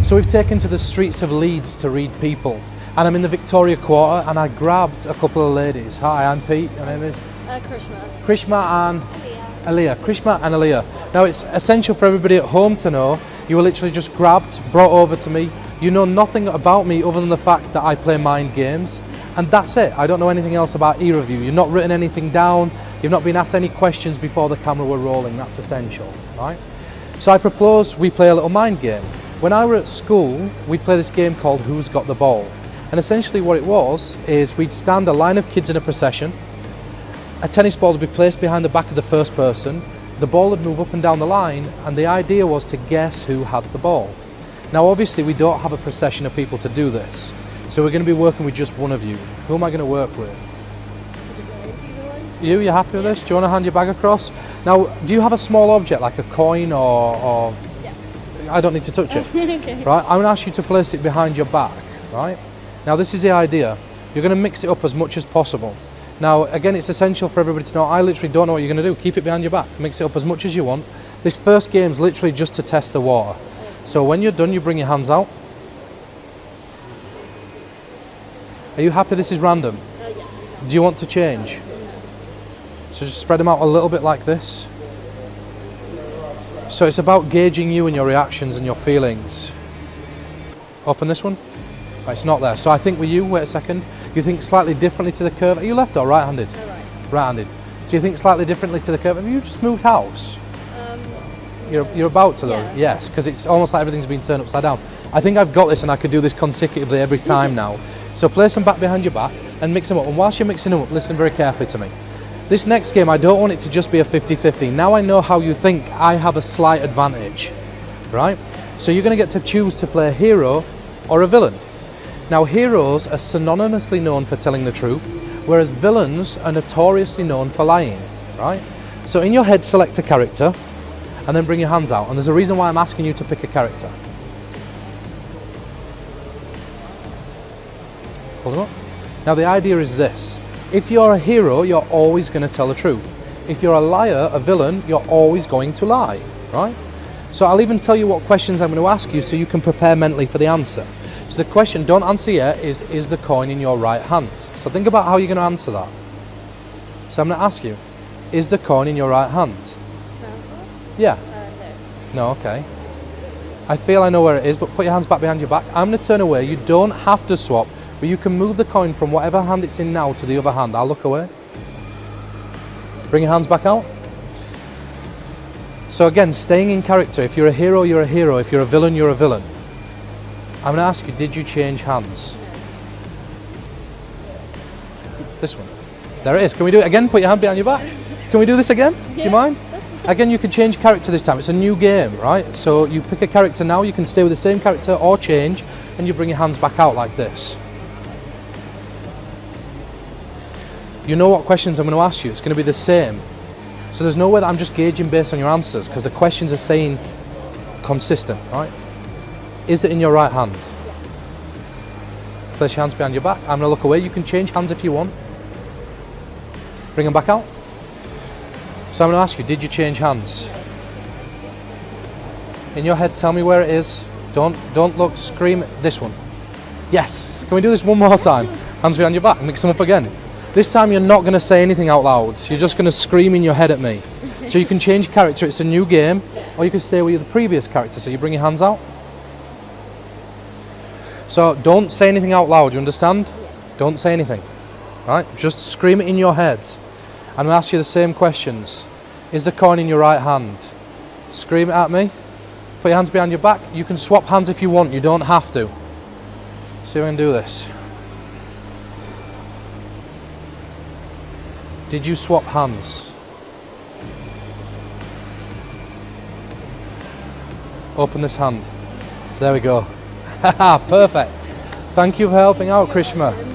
So we've taken to the streets of Leeds to read people. And I'm in the Victoria Quarter and I grabbed a couple of ladies. Hi, I'm Pete. Your name is? Krishma. Krishma and Aliyah. Krishma and Aliyah. Now it's essential for everybody at home to know you were literally just grabbed, brought over to me. You know nothing about me other than the fact that I play mind games. And that's it. I don't know anything else about either of you. You've not written anything down. You've not been asked any questions before the camera were rolling. That's essential, right? So I propose we play a little mind game. When I were at school, we'd play this game called Who's Got the Ball? And essentially what it was is we'd stand a line of kids in a procession. A tennis ball would be placed behind the back of the first person. The ball would move up and down the line, and the idea was to guess who had the ball. Now obviously we don't have a procession of people to do this. So we're going to be working with just one of you. Who am I going to work with? You're happy with this? Do you want to hand your bag across? Now, do you have a small object like a coin or Yeah. I don't need to touch it. Okay. Right? I'm going to ask you to place it behind your back, right? Now this is the idea. You're going to mix it up as much as possible. Now again, it's essential for everybody to know I literally don't know what you're going to do. Keep it behind your back. Mix it up as much as you want. This first game's literally just to test the water. So when you're done, you bring your hands out. Are you happy this is random? Yeah. Do you want to change? So just spread them out a little bit like this. So it's about gauging you and your reactions and your feelings. Open this one. Right, it's not there. So I think with you, wait a second, you think slightly differently to the curve. Are you left or right-handed? Right. Right-handed. So you think slightly differently to the curve. Have you just moved house? You're about to though? Yeah. Yes, because it's almost like everything's been turned upside down. I think I've got this and I could do this consecutively every time now. So place them back behind your back and mix them up. And whilst you're mixing them up, listen very carefully to me. This next game, I don't want it to just be a 50-50. Now I know how you think. I have a slight advantage, right? So you're going to get to choose to play a hero or a villain. Now heroes are synonymously known for telling the truth, whereas villains are notoriously known for lying, right? So in your head, select a character and then bring your hands out. And there's a reason why I'm asking you to pick a character. Hold them up. Now the idea is this. If you're a hero, you're always going to tell the truth. If you're a liar, a villain, you're always going to lie, right? So I'll even tell you what questions I'm going to ask you so you can prepare mentally for the answer. So the question, don't answer yet, is the coin in your right hand? So think about how you're going to answer that. So I'm going to ask you, is the coin in your right hand? Can I answer? Yeah. No. No, okay. I feel I know where it is, but put your hands back behind your back. I'm going to turn away. You don't have to swap. But you can move the coin from whatever hand it's in now to the other hand. I'll look away. Bring your hands back out. So again, staying in character. If you're a hero, you're a hero. If you're a villain, you're a villain. I'm going to ask you, did you change hands? This one. There it is. Can we do it again? Put your hand behind your back. Can we do this again? Do you mind? Again, you can change character this time. It's a new game, right? So you pick a character now. You can stay with the same character or change. And you bring your hands back out like this. You know what questions I'm going to ask you. It's going to be the same. So there's no way that I'm just gauging based on your answers because the questions are staying consistent, right? Is it in your right hand? Place your hands behind your back. I'm going to look away. You can change hands if you want. Bring them back out. So I'm going to ask you, did you change hands? In your head, tell me where it is. Don't look, scream. This one. Yes. Can we do this one more time? Hands behind your back. Mix them up again. This time you're not going to say anything out loud. You're just going to scream in your head at me. So you can change character. It's a new game. Or you can stay with the previous character. So you bring your hands out. So don't say anything out loud. You understand? Don't say anything. Right? Just scream it in your head. I'm going to ask you the same questions. Is the coin in your right hand? Scream it at me. Put your hands behind your back. You can swap hands if you want. You don't have to. See if I can do this. Did you swap hands? Open this hand. There we go. Haha, perfect. Thank you for helping out, Krishma.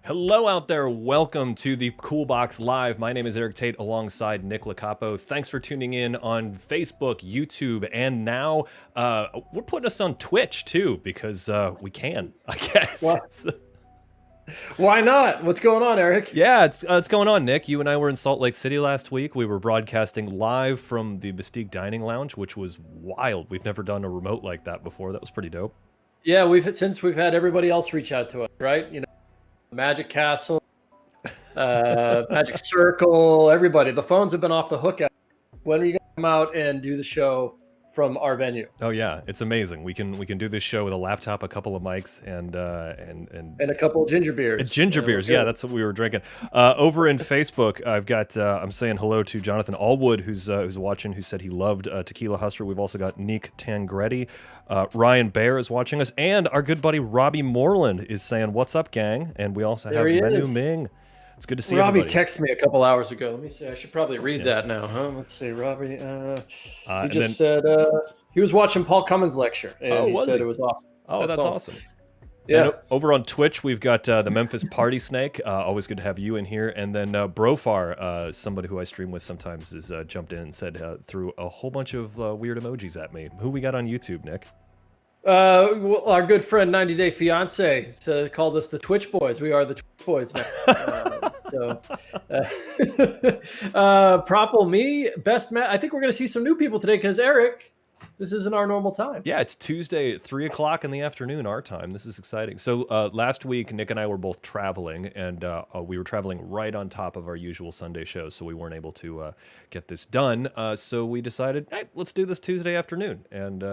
Hello out there. Welcome to the COOLBOX Live. My name is Eric Tate alongside Nick Lacapo. Thanks for tuning in on Facebook, YouTube, and now we're putting us on Twitch too because we can, I guess. Why not? What's going on, Eric? Yeah, it's going on, Nick. You and I were in Salt Lake City last week. We were broadcasting live from the Mystique Dining Lounge, which was wild. We've never done a remote like that before. That was pretty dope. Yeah, we've had everybody else reach out to us, right? You know, Magic Castle, Magic Circle, everybody. The phones have been off the hook. When are you gonna come out and do the show from our venue? Oh yeah, it's amazing. We can do this show with a laptop, a couple of mics, and a couple of ginger beers. Ginger beers, yeah, that's what we were drinking. Over in Facebook, I've got I'm saying hello to Jonathan Allwood, who's watching, who said he loved Tequila Hustler. We've also got Nick Tangretti. Ryan Baer is watching us, and our good buddy Robbie Moreland is saying, "What's up, gang?" And we also have Menu Ming. It's good to see Robbie everybody. texted me a couple hours ago. Let me see. I should probably read that now, huh? Let's see. Robbie, he just said he was watching Paul Cummins' lecture, and he said it was awesome. Oh, that's awesome. Yeah. And over on Twitch, we've got the Memphis Party Snake. Always good to have you in here. And then Brofar, somebody who I stream with sometimes, has jumped in and said threw a whole bunch of weird emojis at me. Who we got on YouTube, Nick? Well, our good friend 90 Day Fiance called us the Twitch Boys. We are the Twitch Boys now. Propple me, best Matt. I think we're going to see some new people today because Eric, this isn't our normal time. Yeah, it's Tuesday at 3 o'clock in the afternoon, our time. This is exciting. So last week, Nick and I were both traveling, and we were traveling right on top of our usual Sunday shows, so we weren't able to get this done. So we decided, hey, let's do this Tuesday afternoon. And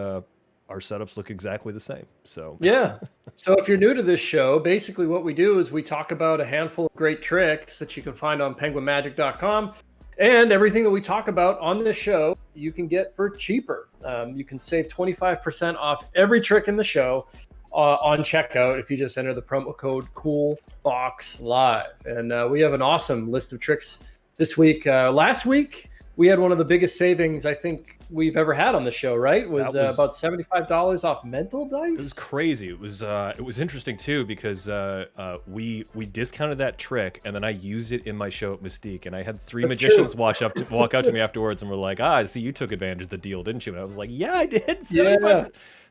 our setups look exactly the same. So yeah. So if you're new to this show, basically what we do is we talk about a handful of great tricks that you can find on penguinmagic.com. And everything that we talk about on this show, you can get for cheaper. You can save 25% off every trick in the show on checkout if you just enter the promo code COOLBOX Live. And we have an awesome list of tricks this week. Last week, we had one of the biggest savings I think we've ever had on the show, right? It was about $75 off mental dice. It was crazy. It was interesting too because we discounted that trick and then I used it in my show at Mystique, and I had three magicians walk up to me afterwards and were like, "I see you took advantage of the deal, didn't you?" And I was like, "Yeah, I did.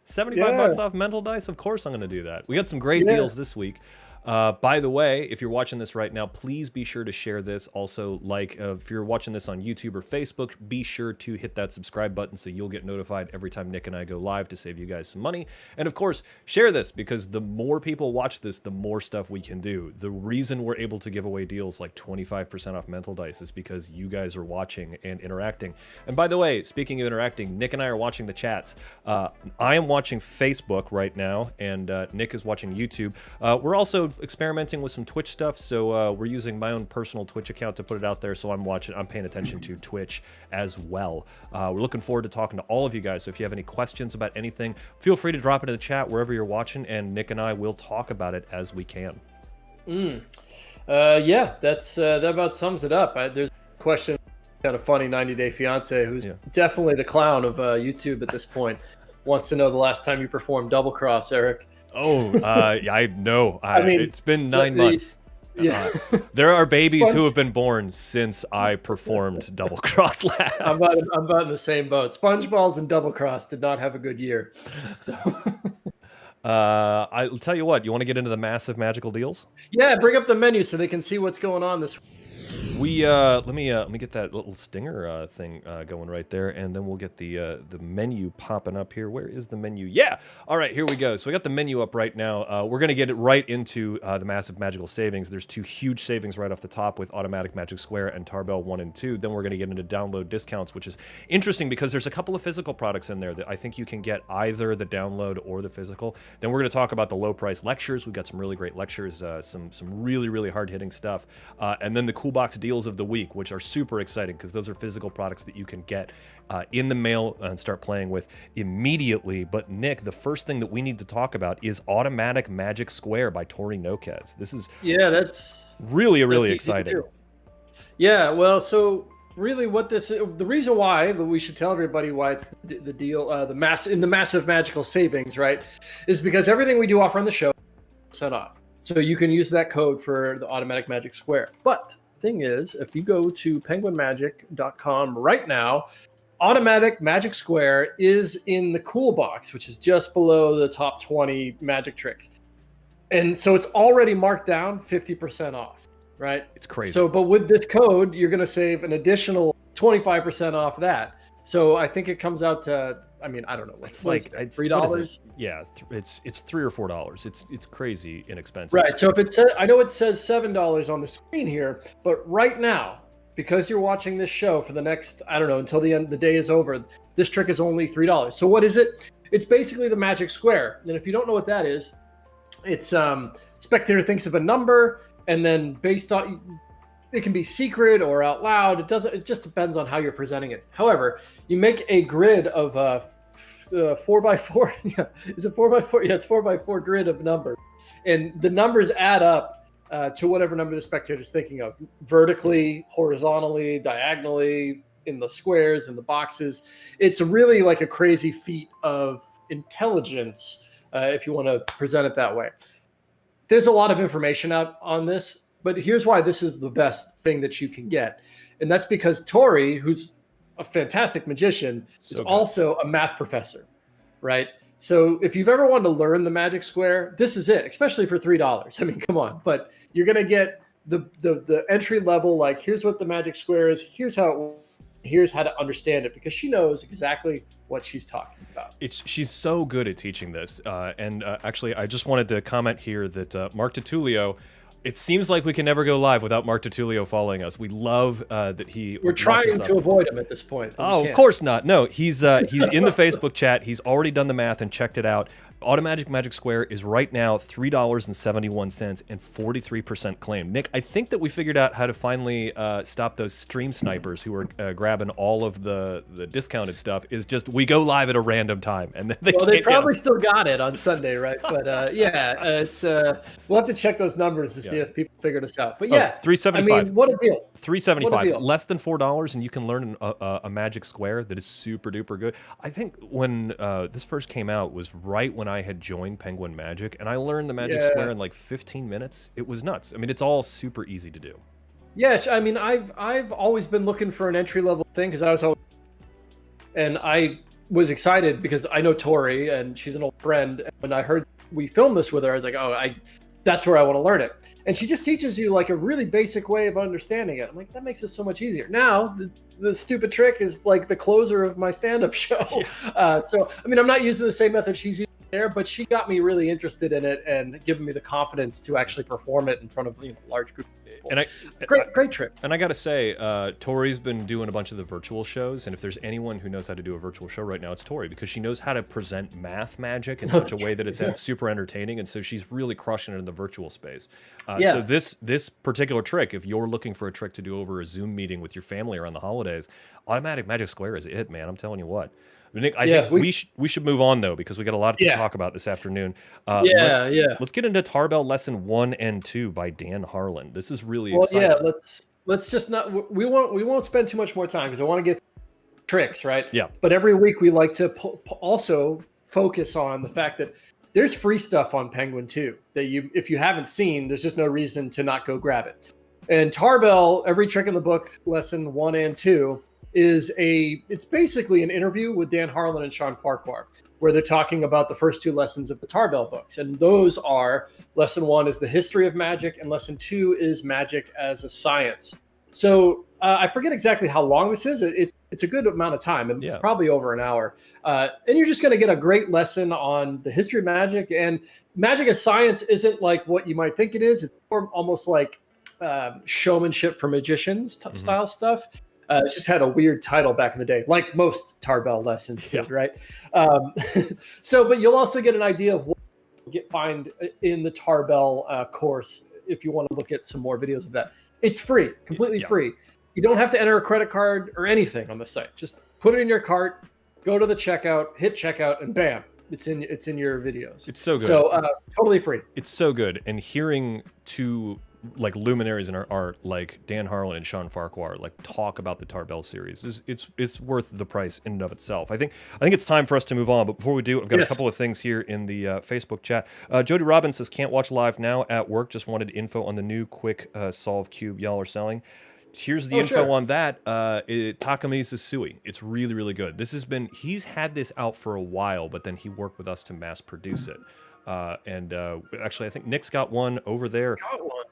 75 bucks off mental dice. Of course I'm going to do that." We got some great deals this week. By the way, if you're watching this right now, please be sure to share this. Also, if you're watching this on YouTube or Facebook, be sure to hit that subscribe button so you'll get notified every time Nick and I go live to save you guys some money. And of course, share this because the more people watch this, the more stuff we can do. The reason we're able to give away deals like 25% off mental dice is because you guys are watching and interacting. And by the way, speaking of interacting, Nick and I are watching the chats. I am watching Facebook right now, and Nick is watching YouTube. We're also experimenting with some Twitch stuff, so we're using my own personal Twitch account to put it out there, so I'm paying attention to Twitch as well. We're looking forward to talking to all of you guys, so if you have any questions about anything, feel free to drop it in the chat wherever you're watching, and Nick and I will talk about it as we can. Yeah, that about sums it up. There's a question, kind of funny, 90 Day Fiance, who's definitely the clown of YouTube at this point, wants to know the last time you performed double cross, Eric. Oh, I know. I mean, it's been 9 months. Yeah. There are babies who have been born since I performed double cross last. I'm about in the same boat. Spongeballs and double cross did not have a good year. So I'll tell you what. You want to get into the massive magical deals? Yeah, bring up the menu so they can see what's going on this week. Let me get that little stinger thing going right there, and then we'll get the menu popping up here. Where is the menu? Yeah. All right, here we go. So we got the menu up right now. We're gonna get it right into the massive magical savings. There's two huge savings right off the top with Automatic Magic Square and Tarbell 1 and 2. Then we're gonna get into download discounts, which is interesting because there's a couple of physical products in there that I think you can get either the download or the physical. Then we're gonna talk about the low price lectures. We've got some really great lectures, some really hard hitting stuff, and then the COOLBOX deals of the week, which are super exciting because those are physical products that you can get in the mail and start playing with immediately. But Nick, the first thing that we need to talk about is Automatic Magic Square by Tori Noquez. This is that's really exciting. Yeah, well, so really what this is, the reason why we should tell everybody why it's the deal, the massive magical savings, right, is because everything we do offer on the show is % off. So you can use that code for the automatic magic square. But the thing is, if you go to penguinmagic.com right now, automatic magic square is in the COOLBOX, which is just below the top 20 magic tricks. And so it's already marked down 50% off, right? It's crazy. So, but with this code, you're going to save an additional 25% off that. So I think it comes out to, I mean, I don't know. It's like $3. Yeah, it's $3 or $4. It's crazy inexpensive. Right. So if it says, I know it says $7 on the screen here, but right now, because you're watching this show for the next, I don't know, until the end, the day is over, this trick is only $3. So what is it? It's basically the magic square. And if you don't know what that is, it's spectator thinks of a number, and then based on, it can be secret or out loud. It just depends on how you're presenting it. However, you make a grid of 4x4. Yeah, is it 4x4? Yeah, it's 4x4 grid of numbers, and the numbers add up to whatever number the spectator is thinking of, vertically, horizontally, diagonally, in the squares, in the boxes. It's really like a crazy feat of intelligence, if you want to present it that way. There's a lot of information out on this, but here's why this is the best thing that you can get. And that's because Tori, who's a fantastic magician, is also a math professor, right? So if you've ever wanted to learn the magic square, this is it, especially for $3. I mean, come on. But you're going to get the entry level, like, here's what the magic square is, here's how to understand it, because she knows exactly what she's talking about. She's so good at teaching this. Actually, I just wanted to comment here that Mark Tutulio, it seems like we can never go live without Mark Tutulio following us. We love that he. We're trying to avoid him at this point. Oh, of course not. No, he's in the Facebook chat. He's already done the math and checked it out. Automatic Magic Square is right now $3.71 and 43% claim. Nick, I think that we figured out how to finally stop those stream snipers who are grabbing all of the discounted stuff. Is just we go live at a random time, and they probably still got it on Sunday, right? But it's we'll have to check those numbers to see if people figured us out. But yeah, $3.75. I mean, what a deal! $3.75, less than $4, and you can learn a magic square that is super duper good. I think when this first came out was right when I had joined Penguin Magic, and I learned the magic square in like 15 minutes. It was nuts. I mean, it's all super easy to do. Yeah, I mean, I've always been looking for an entry level thing, because I was excited because I know Tori and she's an old friend. And when I heard we filmed this with her, I was like, that's where I want to learn it. And she just teaches you like a really basic way of understanding it. I'm like, that makes it so much easier. Now, the stupid trick is like the closer of my stand-up show. Yeah. So, I mean, I'm not using the same method she's using there, but she got me really interested in it and given me the confidence to actually perform it in front of large group of people. And great trick. And I got to say, Tori's been doing a bunch of the virtual shows, and if there's anyone who knows how to do a virtual show right now, it's Tori, because she knows how to present math magic in such a way that it's super entertaining, and so she's really crushing it in the virtual space. So this particular trick, if you're looking for a trick to do over a Zoom meeting with your family around the holidays, Automatic Magic Square is it, man. I'm telling you what. Nick, I think we should move on, though, because we got a lot to talk about this afternoon. Let's get into Tarbell Lesson 1 and 2 by Dan Harlan. This is really exciting. Yeah, let's just not, we won't spend too much more time, because I want to get tricks, right? Yeah. But every week we like to also focus on the fact that there's free stuff on Penguin too, that if you haven't seen, there's just no reason to not go grab it. And Tarbell, every trick in the book, lesson 1 and 2, it's basically an interview with Dan Harlan and Sean Farquhar, where they're talking about the first 2 lessons of the Tarbell books. And those are, lesson 1 is the history of magic, and lesson 2 is magic as a science. So I forget exactly how long this is. It's a good amount of time, and it's probably over an hour. And you're just going to get a great lesson on the history of magic. And magic as science isn't like what you might think it is. It's more almost like showmanship for magicians style stuff. It just had a weird title back in the day, like most Tarbell lessons did, right? But you'll also get an idea of what you find in the Tarbell course if you want to look at some more videos of that. It's free, completely free. You don't have to enter a credit card or anything on the site. Just put it in your cart, go to the checkout, hit checkout, and bam, it's in your videos. It's so good. So totally free. It's so good. And hearing 2 like luminaries in our art, like Dan Harlan and Sean Farquhar, like talk about the Tarbell series. It's worth the price in and of itself. I think it's time for us to move on. But before we do, I've got a couple of things here in the Facebook chat. Jody Robbins says, can't watch live now at work. Just wanted info on the new quick solve cube y'all are selling. Here's the info on that. Takami's Sui. It's really, really good. He's had this out for a while, but then he worked with us to mass produce it. Actually, I think Nick's got one over there.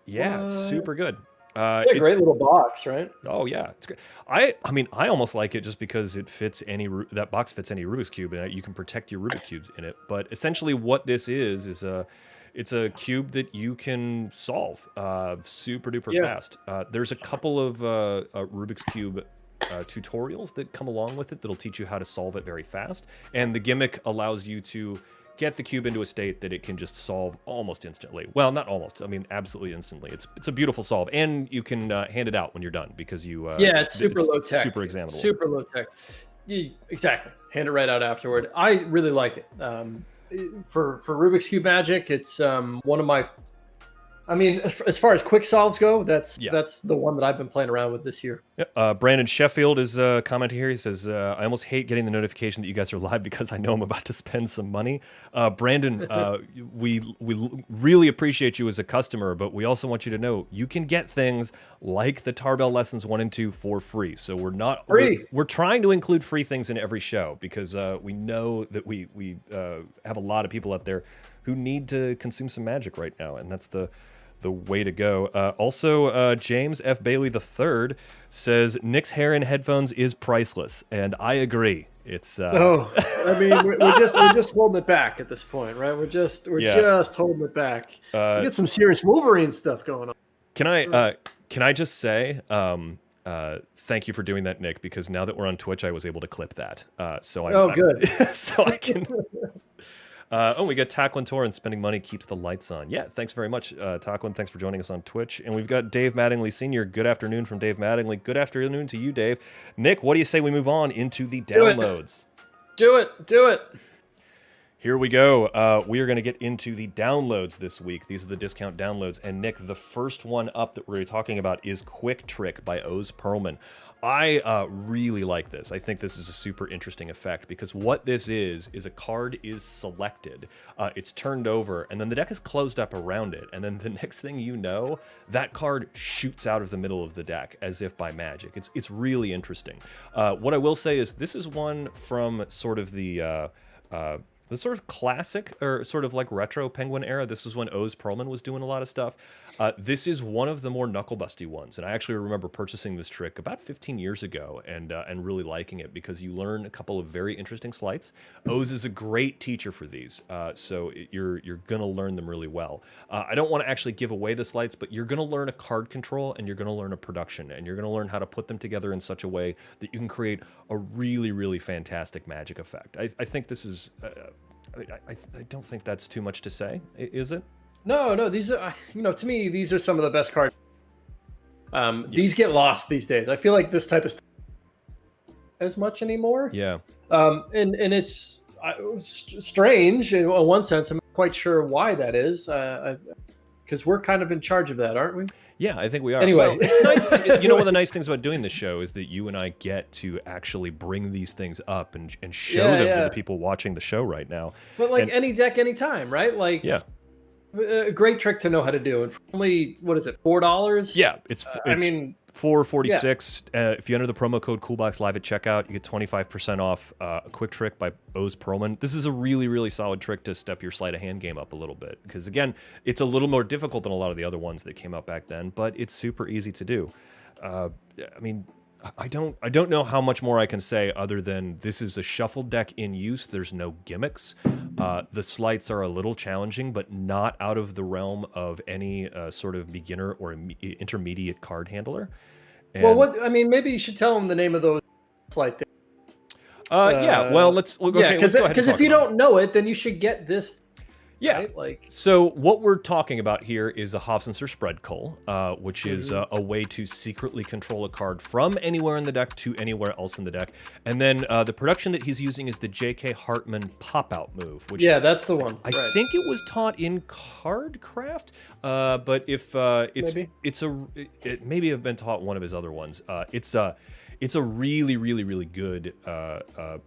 Yeah, it's super good. It's a great little box, right? Oh yeah, it's great. I mean, I almost like it just because it fits that box fits any Rubik's cube, and you can protect your Rubik's cubes in it. But essentially, what this is it's a cube that you can solve super duper fast. There's a couple of Rubik's cube tutorials that come along with it that'll teach you how to solve it very fast, and the gimmick allows you to get the cube into a state that it can just solve almost instantly. Well, not almost. I mean, absolutely instantly. It's a beautiful solve, and you can hand it out when you're done because you. It's super low tech, super examinable, super low tech. Exactly. Hand it right out afterward. I really like it. For Rubik's Cube Magic, it's one of my. I mean, as far as quick solves go, that's the one that I've been playing around with this year. Brandon Sheffield is commenting here. He says, I almost hate getting the notification that you guys are live because I know I'm about to spend some money. Brandon, we really appreciate you as a customer, but we also want you to know you can get things like the Tarbell Lessons 1 and 2 for free. So we're not free. We're trying to include free things in every show because we know that we have a lot of people out there who need to consume some magic right now, and that's the way to go. Also, James F. Bailey III says Nick's hair in headphones is priceless, and I agree. It's I mean, we're just holding it back at this point, right? We're just holding it back. We get some serious Wolverine stuff going on. Can I just say thank you for doing that, Nick? Because now that we're on Twitch, I was able to clip that. Good. So I can. We got Tacklin Torrance, spending money keeps the lights on. Yeah, thanks very much, Tacklin. Thanks for joining us on Twitch. And we've got Dave Mattingly Sr. Good afternoon from Dave Mattingly. Good afternoon to you, Dave. Nick, what do you say we move on into the downloads? Do it. Here we go. We are going to get into the downloads this week. These are the discount downloads. And Nick, the first one up that we're talking about is Quick Trick by Oz Perlman. I really like this. I think this is a super interesting effect because what this is a card is selected, it's turned over, and then the deck is closed up around it, and then the next thing you know, that card shoots out of the middle of the deck as if by magic. It's really interesting. What I will say is this is one from sort of the sort of classic or sort of like retro Penguin era. This is when Oz Perlman was doing a lot of stuff. This is one of the more knuckle-busty ones, and I actually remember purchasing this trick about 15 years ago and really liking it because you learn a couple of very interesting sleights. Oz is a great teacher for these, so you're gonna learn them really well. I don't want to actually give away the sleights, but you're gonna learn a card control and you're gonna learn a production, and you're gonna learn how to put them together in such a way that you can create a really, really fantastic magic effect. I think this is. I don't think that's too much to say, is it? No, these are, to me, these are some of the best cards. These get lost these days. I feel like this type of stuff as much anymore. Yeah. And it's strange in one sense. I'm not quite sure why that is. Because we're kind of in charge of that, aren't we? Yeah, I think we are. Anyway, well, it's nice. One of the nice things about doing this show is that you and I get to actually bring these things up and show them to the people watching the show right now. But any deck, anytime, right? A great trick to know how to do. And for only, what is it, $4? Yeah, it's $4.46. If you enter the promo code COOLBOX live at checkout, you get 25% off a Quick Trick by Oz Perlman. This is a really, really solid trick to step your sleight of hand game up a little bit. Because again, it's a little more difficult than a lot of the other ones that came out back then, but it's super easy to do. I don't know how much more I can say other than this is a shuffled deck in use. There's no gimmicks. The sleights are a little challenging, but not out of the realm of any sort of beginner or intermediate card handler. And, maybe you should tell them the name of those sleight things. Let's go ahead. Because if you don't know it, then you should get this. Yeah. Right? Like, so what we're talking about here is a Hofzinser spread cull, which is a way to secretly control a card from anywhere in the deck to anywhere else in the deck. And then the production that he's using is the J.K. Hartman pop-out move, which that's the one. I think it was taught in Cardcraft, but if it maybe have been taught one of his other ones. It's a really, really, really good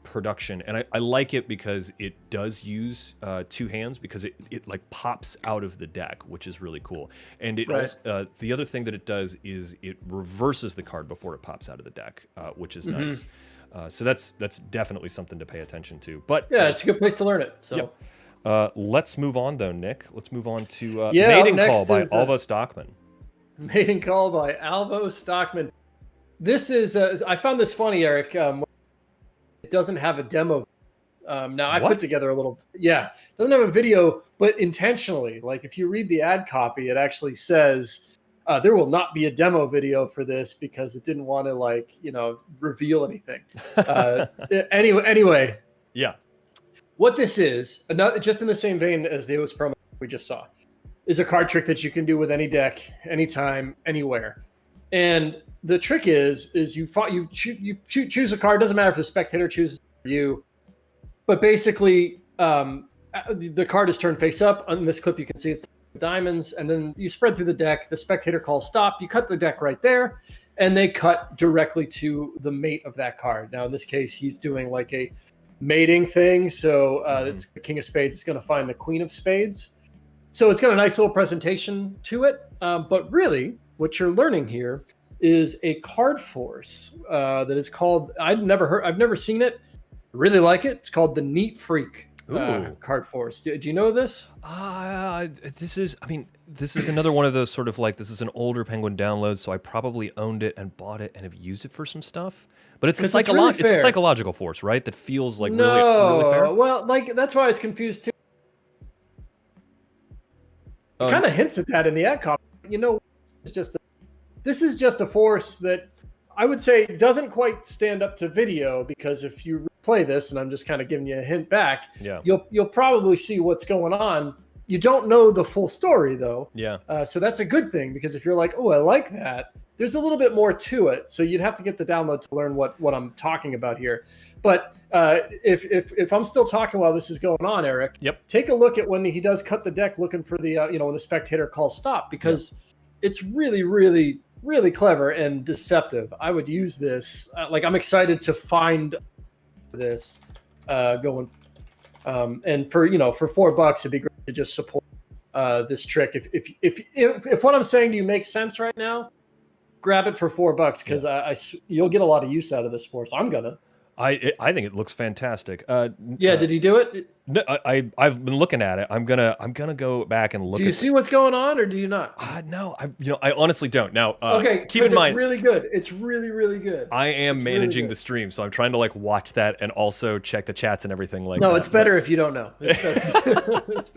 production, and I like it because it does use two hands, because it like pops out of the deck, which is really cool. And it also, the other thing that it does is it reverses the card before it pops out of the deck, which is nice. So that's definitely something to pay attention to. But it's a good place to learn it. So. Let's move on, though, Nick. Let's move on to Mating Call by Alvo Stockman. Mating Call by Alvo Stockman. This is, I found this funny, Eric. It doesn't have a demo. Now, I put together a little, doesn't have a video, but intentionally. Like, if you read the ad copy, it actually says, there will not be a demo video for this because it didn't want to, reveal anything. Anyway. Yeah. What this is, just in the same vein as the OS promo we just saw, is a card trick that you can do with any deck, anytime, anywhere. And the trick is you choose a card. Doesn't matter if the spectator chooses you, but basically the card is turned face up. On this clip, you can see it's diamonds, and then you spread through the deck. The spectator calls stop. You cut the deck right there, and they cut directly to the mate of that card. Now, in this case, he's doing like a mating thing. So it's the King of Spades. It's going to find the Queen of Spades. So it's got a nice little presentation to it. But really, what you're learning here is a card force that is called, I've never seen it. Really like it. It's called the Neat Freak card force. Do you know this? This is another one of those sort of like, this is an older Penguin download, so I probably owned it and bought it and have used it for some stuff. But it's a psychological force, right? That feels like really fair. Well, like that's why I was confused too. It kind of hints at that in the ad copy. This is just a force that I would say doesn't quite stand up to video, because if you play this, and I'm just kind of giving you a hint back, you'll probably see what's going on. You don't know the full story though. So that's a good thing, because if you're like, oh, I like that, there's a little bit more to it. So you'd have to get the download to learn what I'm talking about here. But if I'm still talking while this is going on, Eric, take a look at when he does cut the deck, looking for the when the spectator calls stop, because it's really, really, really clever and deceptive. I would use this. I'm excited to find this going. And for $4, it'd be great to just support this trick. If what I'm saying to you makes sense right now, grab it for $4, because you'll get a lot of use out of this force. I'm gonna. I think it looks fantastic. Did he do it? No, I've been looking at it. I'm gonna go back and look. Do you see what's going on, or do you not? No, I honestly don't. Now, keep in mind, it's really good. It's really, really good. I am managing the stream, so I'm trying to watch that and also check the chats and everything like that. No, it's better if you don't know. It's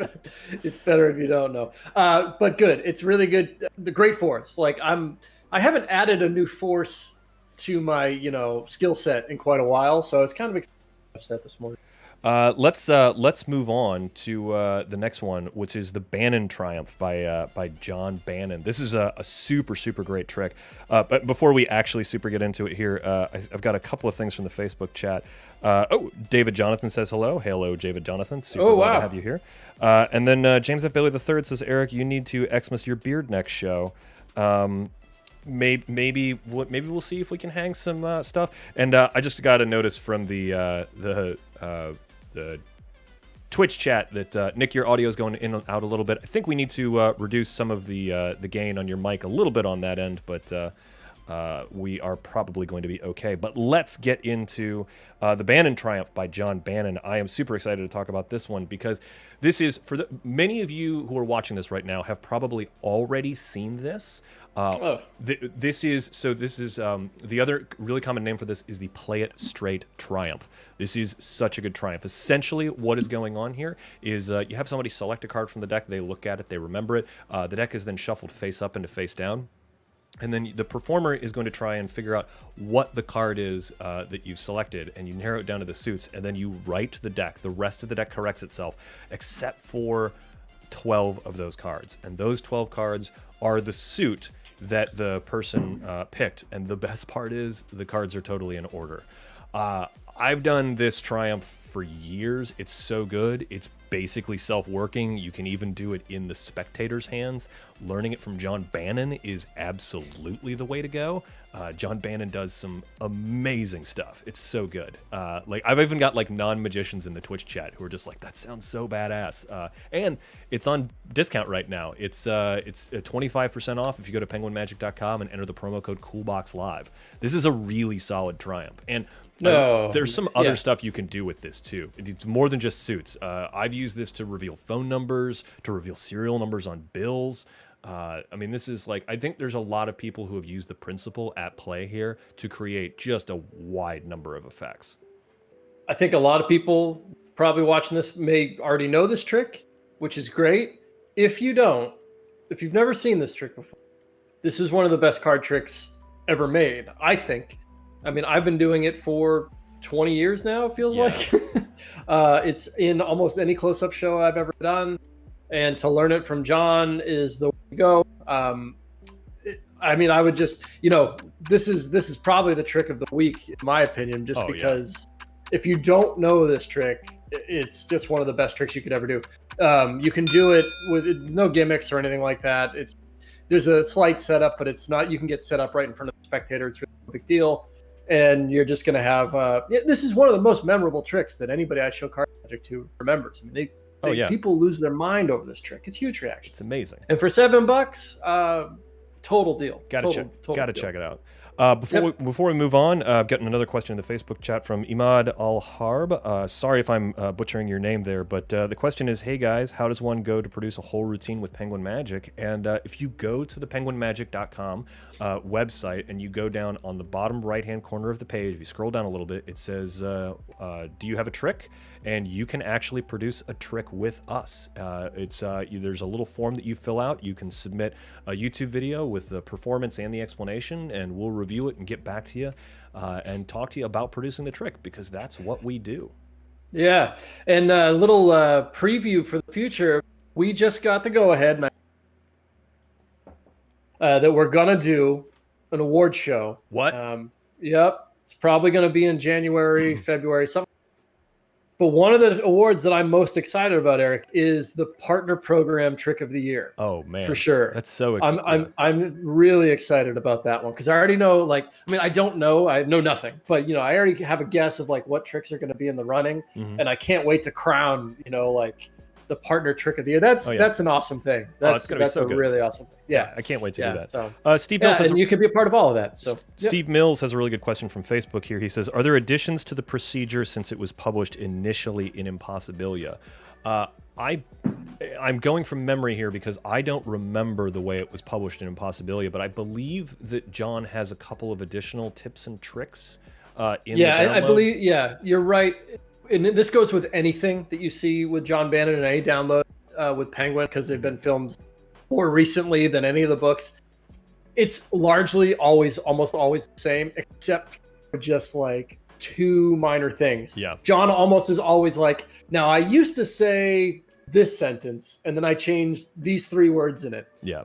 better if you don't know. But good. It's really good. The great force. I haven't added a new force to my skill set in quite a while, so it's kind of excited to watch that this morning. Let's move on to the next one, which is the Bannon Triumph by John Bannon. This is a super great trick. But before we actually super get into it here, I've got a couple of things from the Facebook chat. David Jonathan says hello. Hello, David Jonathan. Super glad to have you here. And then James F. Bailey III says, Eric, you need to Xmas your beard next show. Maybe we'll see if we can hang some stuff. And I just got a notice from the Twitch chat that Nick, your audio is going in and out a little bit. I think we need to reduce some of the gain on your mic a little bit on that end, but we are probably going to be okay. But let's get into the Bannon Triumph by John Bannon. I am super excited to talk about this one, because this is, for many of you who are watching this right now have probably already seen this. This is the other really common name for this is the Play It Straight Triumph. This is such a good triumph. Essentially, what is going on here is you have somebody select a card from the deck, they look at it, they remember it. The deck is then shuffled face up into face down. And then the performer is going to try and figure out what the card is that you've selected, and you narrow it down to the suits, and then you write the deck. The rest of the deck corrects itself, except for 12 of those cards. And those 12 cards are the suit that the person picked. And the best part is the cards are totally in order. I've done this Triumph for years. It's so good. It's basically self-working. You can even do it in the spectator's hands. Learning it from John Bannon is absolutely the way to go. John Bannon does some amazing stuff. It's so good. Like I've even got like non-magicians in the Twitch chat who are just like, that sounds so badass. And it's on discount right now. It's 25% off if you go to penguinmagic.com and enter the promo code COOLBOXLive. This is a really solid Triumph. And there's some other stuff you can do with this too. It's more than just suits. I've used this to reveal phone numbers, to reveal serial numbers on bills. I mean, this is like, I think there's a lot of people who have used the principle at play here to create just a wide number of effects. I think a lot of people probably watching this may already know this trick, which is great. If you don't, if you've never seen this trick before, this is one of the best card tricks ever made, I think. I mean, I've been doing it for 20 years now, it feels like. It's in almost any close-up show I've ever done. And to learn it from John is the way to go. I mean, I would just, this is probably the trick of the week, in my opinion, just because if you don't know this trick, it's just one of the best tricks you could ever do. You can do it with no gimmicks or anything like that. There's a slight setup, but it's not, you can get set up right in front of the spectator. It's really no big deal. And you're just going to have, this is one of the most memorable tricks that anybody I show card magic to remembers. I mean, people lose their mind over this trick. It's huge reactions. It's amazing. And for $7, total deal. Gotta check it out. Before we move on, I've gotten another question in the Facebook chat from Imad Al-Harb. Sorry if I'm butchering your name there, but the question is, hey guys, how does one go to produce a whole routine with Penguin Magic? And if you go to the penguinmagic.com website and you go down on the bottom right-hand corner of the page, if you scroll down a little bit, it says, do you have a trick? And you can actually produce a trick with us. There's a little form that you fill out. You can submit a YouTube video with the performance and the explanation, and we'll review it and get back to you and talk to you about producing the trick, because that's what we do. Yeah, and a little preview for the future. We just got the go-ahead that we're gonna do an award show. What? Yep, it's probably gonna be in January, February, something. But one of the awards that I'm most excited about, Eric, is the Partner Program Trick of the Year. Oh man, for sure. That's so exciting. I'm really excited about that one because I already know. I don't know. I know nothing, but I already have a guess of what tricks are going to be in the running, and I can't wait to crown the Partner Trick of the Year. That's an awesome thing. That's a really awesome thing. Yeah, I can't wait to do that. So, Steve Mills has you can be a part of all of that. So Steve Mills has a really good question from Facebook here. He says, "Are there additions to the procedure since it was published initially in Impossibilia?" I'm going from memory here because I don't remember the way it was published in Impossibilia, but I believe that John has a couple of additional tips and tricks in the download. I believe. Yeah, you're right. And this goes with anything that you see with John Bannon in any download with Penguin, because they've been filmed more recently than any of the books. It's largely almost always the same, except for just two minor things. Yeah. John almost is always now I used to say this sentence, and then I changed these 3 words in it. Yeah.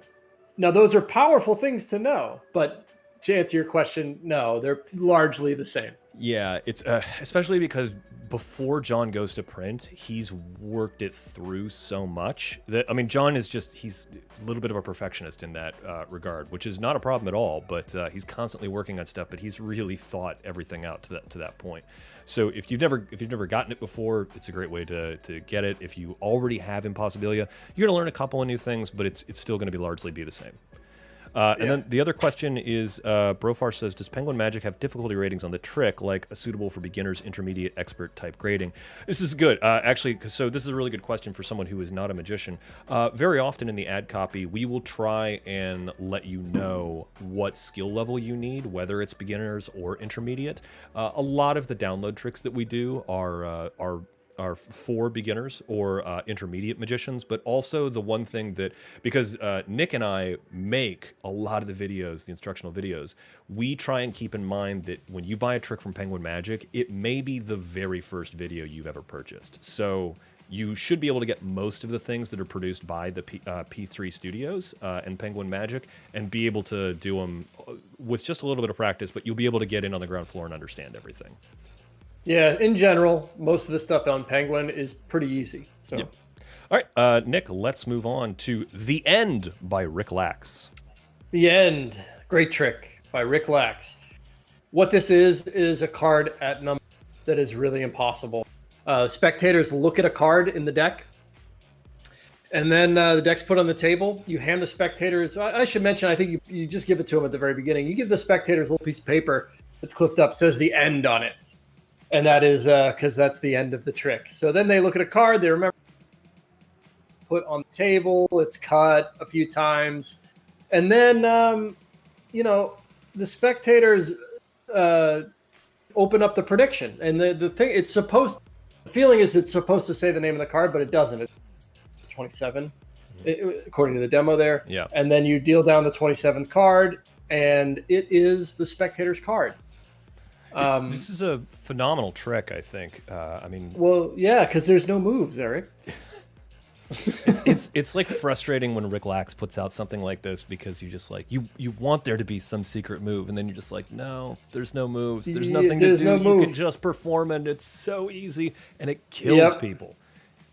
Now those are powerful things to know, but to answer your question, no, they're largely the same. Yeah, it's especially because before John goes to print, he's worked it through so much that, John is he's a little bit of a perfectionist in that regard, which is not a problem at all, but he's constantly working on stuff, but he's really thought everything out to that point. So if you've never gotten it before, it's a great way to get it. If you already have Impossibilia, you're gonna learn a couple of new things, but it's still gonna largely be the same. And then the other question is, Brofar says, does Penguin Magic have difficulty ratings on the trick, like a suitable for beginners, intermediate, expert type grading? This is good, actually, so this is a really good question for someone who is not a magician. Very often in the ad copy, we will try and let you know what skill level you need, whether it's beginners or intermediate. A lot of the download tricks that we do are are for beginners or intermediate magicians, but also the one thing that, because Nick and I make a lot of the videos, the instructional videos, we try and keep in mind that when you buy a trick from Penguin Magic, it may be the very first video you've ever purchased. So you should be able to get most of the things that are produced by the P3 Studios and Penguin Magic, and be able to do them with just a little bit of practice, but you'll be able to get in on the ground floor and understand everything. Yeah, in general, most of the stuff on Penguin is pretty easy. So, Yep. All right, Nick, let's move on to The End by Rick Lax. The End, great trick by Rick Lax. What this is a card at number that is really impossible. Spectators look at a card in the deck, and then the deck's put on the table. You hand the spectators, I should mention, I think you just give it to them at the very beginning. You give the spectators a little piece of paper that's clipped up, says The End on it. And that is because that's the end of the trick. So then they look at a card, they remember, put on the table, it's cut a few times. And then, the spectators open up the prediction. And the thing, the feeling is it's supposed to say the name of the card, but it doesn't. It's 27, according to the demo there. Yeah. And then you deal down the 27th card, and it is the spectator's card. This is a phenomenal trick, I think. Well, yeah, because there's no moves, Eric. it's like frustrating when Rick Lax puts out something like this, because you just like you want there to be some secret move, and then you're just like, no, there's no moves, there's nothing to do. You can just perform, and it's so easy, and it kills people.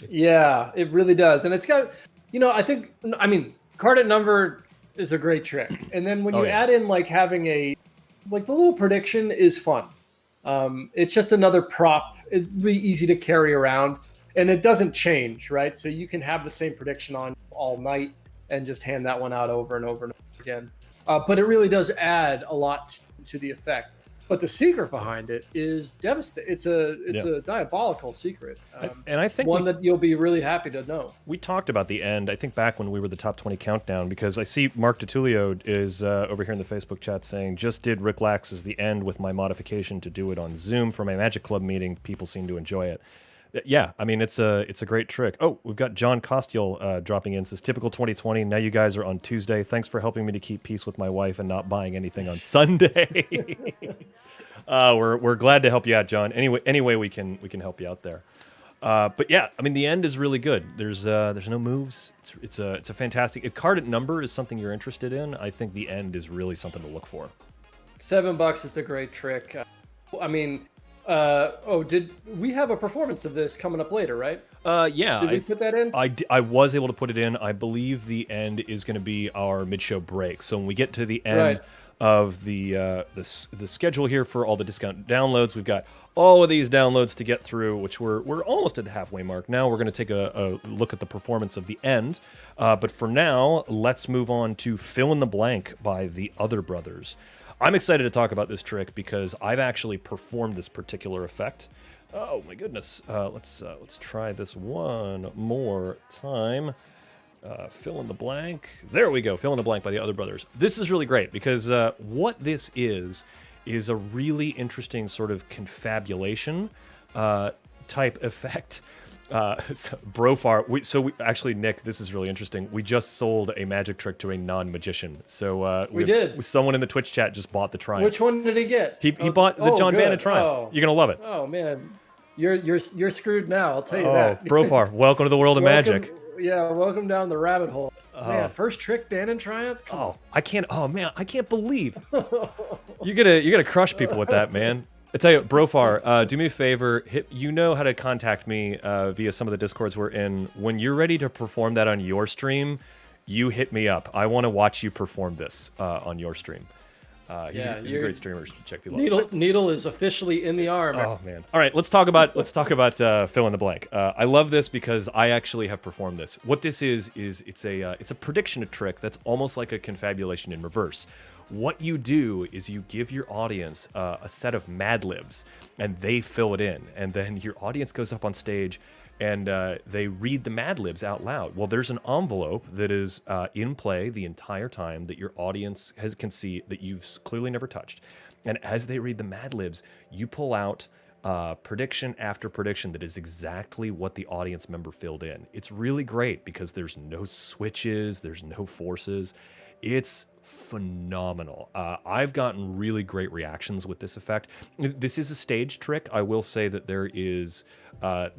Yeah, it really does, and it's got, card at number is a great trick, and then when you add in like having the little prediction is fun. It's just another prop. It'd be easy to carry around, and it doesn't change, right? So you can have the same prediction on all night and just hand that one out over and over and over again. But it really does add a lot to the effect. But the secret behind it is devastating. It's a diabolical secret, and I think one that you'll be really happy to know. We talked about The End, I think, back when we were the top 20 countdown, because I see Mark DiTullio is over here in the Facebook chat saying, just did Rick Lax's The End with my modification to do it on Zoom for my Magic Club meeting. People seem to enjoy it. Yeah, I mean, it's a great trick. Oh, we've got John Costiel dropping in. Says, typical 2020. Now you guys are on Tuesday. Thanks for helping me to keep peace with my wife and not buying anything on Sunday. We're glad to help you out, John. Any way we can help you out there. But yeah, I mean, The End is really good. There's no moves. It's a fantastic. If card at number is something you're interested in, I think The End is really something to look for. $7. It's a great trick. Did we have a performance of this coming up later, right? Yeah. Did we put that in? I was able to put it in. I believe The End is going to be our mid-show break. So when we get to the end of the schedule here for all the discount downloads, we've got all of these downloads to get through, which we're almost at the halfway mark. Now we're going to take a look at the performance of The End. But for now, let's move on to Fill in the Blank by the Other Brothers. I'm excited to talk about this trick because I've actually performed this particular effect. Oh my goodness! Let's try this one more time. Fill in the blank. There we go. Fill in the blank by the Other Brothers. This is really great because what this is a really interesting sort of confabulation type effect. Brofar. Actually, Nick, this is really interesting. We just sold a magic trick to a non-magician. So we did. Someone in the Twitch chat just bought the Triumph. Which one did he get? He bought the John Bannon Triumph. Oh. You're gonna love it. Oh man, you're screwed now. I'll tell you that. Brofar, welcome to the world of magic. Yeah, welcome down the rabbit hole. Man, first trick Bannon Triumph. I can't believe you're gonna crush people with that, man. I tell you, Brofar, do me a favor. You know how to contact me via some of the Discords we're in. When you're ready to perform that on your stream, you hit me up. I want to watch you perform this on your stream. He's a great streamer. Check people out. Needle is officially in the arm. Oh man! All right, let's talk about fill in the blank. I love this because I actually have performed this. What this is it's a prediction trick that's almost like a confabulation in reverse. What you do is you give your audience a set of Mad Libs, and they fill it in, and then your audience goes up on stage, and they read the Mad Libs out loud. Well, there's an envelope that is in play the entire time that your audience can see that you've clearly never touched, and as they read the Mad Libs, you pull out prediction after prediction that is exactly what the audience member filled in. It's really great because there's no switches, there's no forces. It's phenomenal. I've gotten really great reactions with this effect. This is a stage trick. I will say that there's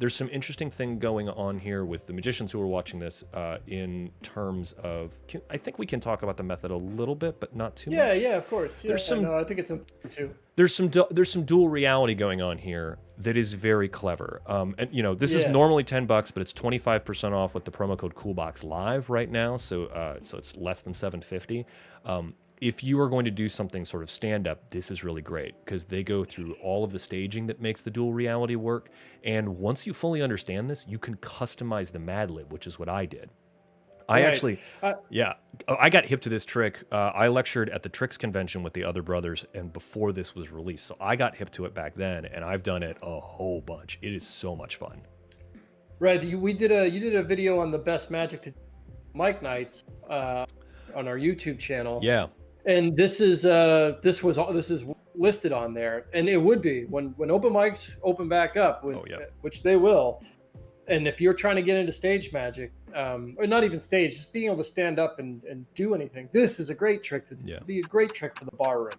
some interesting thing going on here with the magicians who are watching this in terms of, I think we can talk about the method a little bit, but not too much. Yeah, of course. Yeah, no, I think it's important too. There's some dual reality going on here that is very clever. And this is normally $10, but it's 25% off with the promo code COOLBOX Live right now. So it's less than $7.50. If you are going to do something sort of stand-up, this is really great because they go through all of the staging that makes the dual reality work. And once you fully understand this, you can customize the Mad Lib, which is what I did. I got hip to this trick. I lectured at the Tricks convention with the other brothers, and before this was released, so I got hip to it back then, and I've done it a whole bunch. It is so much fun. Right, you did a video on the best magic to Mike nights on our YouTube channel. Yeah, and this is listed on there, and it would be when open mics open back up, which they will. And if you're trying to get into stage magic, or not even stage, just being able to stand up and do anything, this is a great trick be a great trick for the bar room,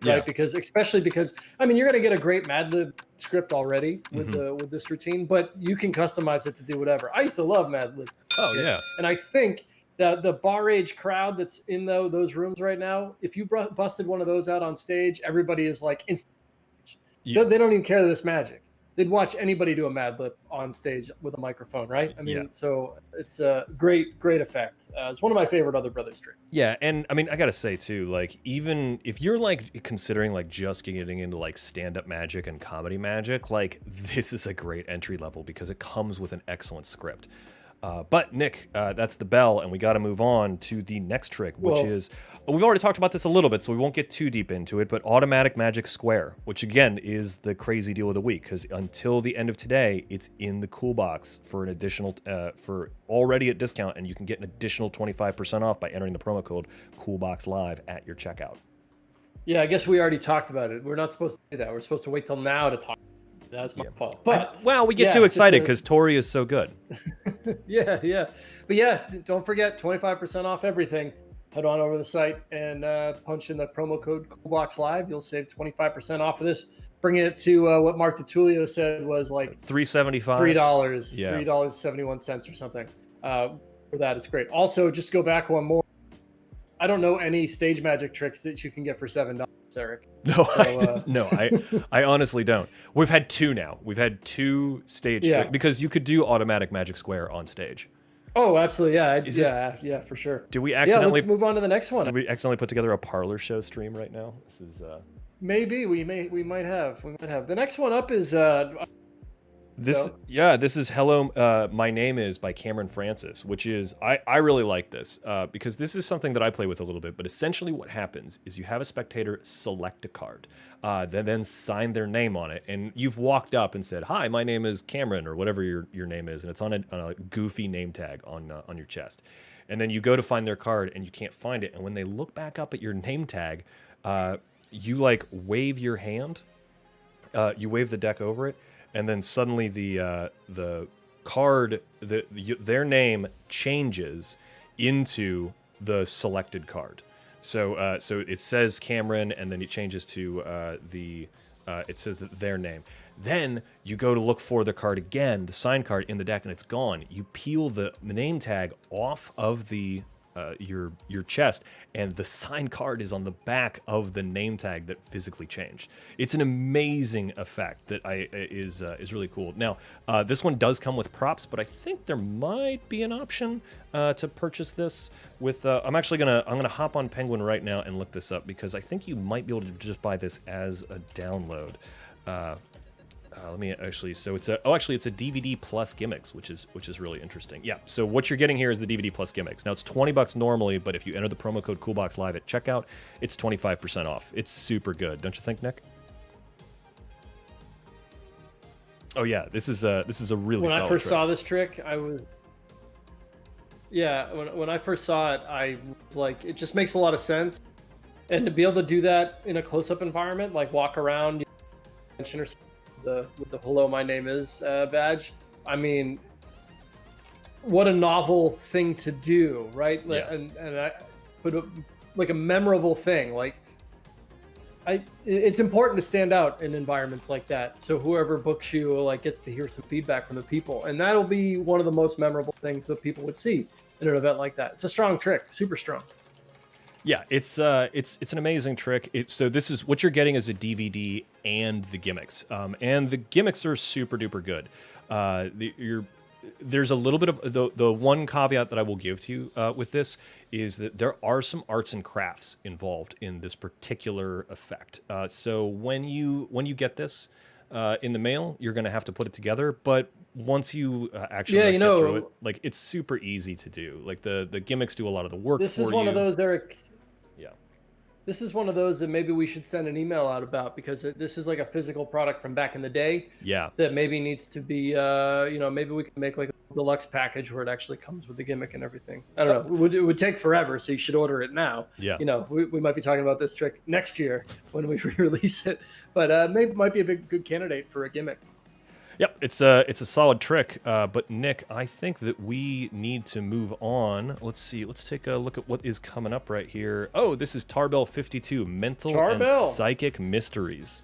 right? Especially because you're going to get a great Mad Lib script already with this routine, but you can customize it to do whatever. I used to love Mad Lib. Oh yeah, and I think the bar age crowd that's in those rooms right now, if you busted one of those out on stage, everybody is like, they don't even care that it's magic. They'd watch anybody do a Mad Lib on stage with a microphone, right? So it's a great effect. It's one of my favorite other brothers tricks. Yeah, and I gotta say too, like even if you're like considering like just getting into like stand-up magic and comedy magic, like this is a great entry level because it comes with an excellent script. But Nick, that's the bell, and we got to move on to the next trick, which is, we've already talked about this a little bit, so we won't get too deep into it, but automatic magic square, which again is the crazy deal of the week, because until the end of today, it's in the COOLBOX for an additional, for already at discount, and you can get an additional 25% off by entering the promo code COOLBOX Live at your checkout. Yeah, I guess we already talked about it. We're not supposed to do that. We're supposed to wait till now to talk. That's my fault. But we get too excited because Tori is so good. yeah. But don't forget 25% off everything. Head on over to the site and punch in the promo code COOLBOX Live. You'll save 25% off of this. Bringing it to what Mark DiTullio said was like $3.75. $3.71 or something. For that, it's great. Also, just to go back one more. I don't know any stage magic tricks that you can get for $7, Eric. No, I honestly don't. We've had two now. We've had two stage tricks because you could do automatic magic square on stage. Oh, absolutely. Yeah, for sure. Do we accidentally let's move on to the next one? Did we accidentally put together a parlor show stream right now? This is maybe we might have. The next one up is this is Hello, My Name Is by Cameron Francis, which is, I really like this because this is something that I play with a little bit, but essentially what happens is you have a spectator select a card, then sign their name on it, and you've walked up and said, "Hi, my name is Cameron," or whatever your name is, and it's on a goofy name tag on your chest. And then you go to find their card and you can't find it, and when they look back up at your name tag, you like wave your hand, you wave the deck over it, and then suddenly the card, their name changes into the selected card. So it says Cameron, and then it changes to it says their name. Then you go to look for the card again, the signed card in the deck, and it's gone. You peel the name tag off of the your chest, and the signed card is on the back of the name tag that physically changed. It's an amazing effect that is really cool. Now, this one does come with props, but I think there might be an option to purchase this with. I'm gonna hop on Penguin right now and look this up because I think you might be able to just buy this as a download. Let me actually. So it's a DVD plus gimmicks, which is really interesting. Yeah. So what you're getting here is the DVD plus gimmicks. Now it's $20 normally, but if you enter the promo code COOLBOX Live at checkout, it's 25% off. It's super good, don't you think, Nick? Oh yeah, this is a really. When solid I first trick. saw this trick, I was. Yeah, when I first saw it, I was like, it just makes a lot of sense, and to be able to do that in a close-up environment, like walk around, with the "Hello, my name is" badge. I mean, what a novel thing to do, right? Yeah. And I put like a memorable thing. Like, it's important to stand out in environments like that. So whoever books you like gets to hear some feedback from the people, and that'll be one of the most memorable things that people would see in an event like that. It's a strong trick, super strong. Yeah, it's an amazing trick. So this is what you're getting is a DVD and the gimmicks, and the gimmicks are super duper good. There's a little bit of the one caveat that I will give to you with this is that there are some arts and crafts involved in this particular effect. So when you get this in the mail, you're going to have to put it together. But once you actually get through it, like it's super easy to do. Like the gimmicks do a lot of the work. This is one of those, Eric. Yeah. This is one of those that maybe we should send an email out about, because this is like a physical product from back in the day. Yeah. That maybe needs to be, maybe we can make like a deluxe package where it actually comes with the gimmick and everything. I don't know. It would take forever, so you should order it now. Yeah. We might be talking about this trick next year when we re-release it, but maybe might be a good candidate for a gimmick. Yep, it's a solid trick. But Nick, I think that we need to move on. Let's see. Let's take a look at what is coming up right here. Oh, this is Tarbell 52, Mental and Psychic Mysteries.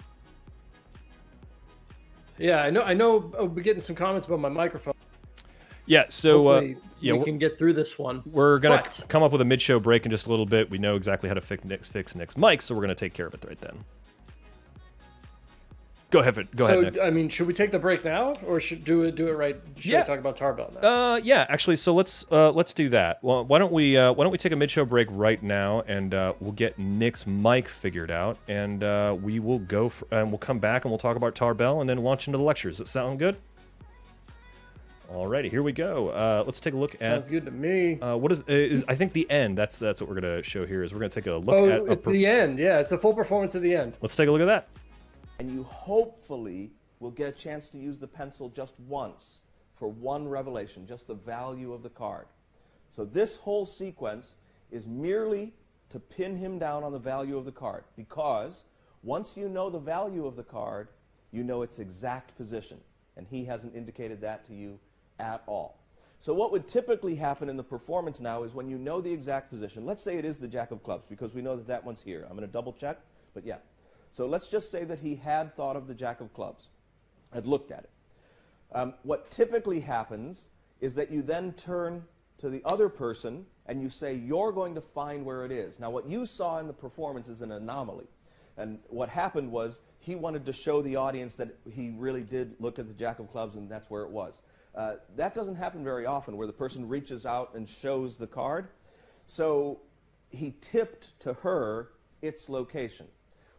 Yeah, I know. We're getting some comments about my microphone. Yeah, so we can get through this one. We're gonna come up with a mid-show break in just a little bit. We know exactly how to fix Nick's mic, so we're gonna take care of it right then. Go ahead, Nick. I mean, should we take the break now, or should do it right? Should I talk about Tarbell now? Yeah, actually, so let's do that. Well, why don't we take a mid-show break right now, and we'll get Nick's mic figured out, and we will and we'll come back and we'll talk about Tarbell, and then launch into the lectures. Does that sound good? Alrighty, here we go. Let's take a look at. Sounds good to me. What is I think the end. That's what we're gonna show here. Is we're gonna take a look at. It's the end. Yeah, it's a full performance at the end. Let's take a look at that. And you hopefully will get a chance to use the pencil just once for one revelation, just the value of the card. So this whole sequence is merely to pin him down on the value of the card, because once you know the value of the card, you know its exact position, and he hasn't indicated that to you at all. So what would typically happen in the performance now is when you know the exact position, let's say it is the Jack of Clubs, because we know that that one's here. I'm going to double check, but yeah. So let's just say that he had thought of the Jack of Clubs, had looked at it. What typically happens is that you then turn to the other person and you say, you're going to find where it is. Now, what you saw in the performance is an anomaly. And what happened was he wanted to show the audience that he really did look at the Jack of Clubs and that's where it was. That doesn't happen very often, where the person reaches out and shows the card. So he tipped to her its location.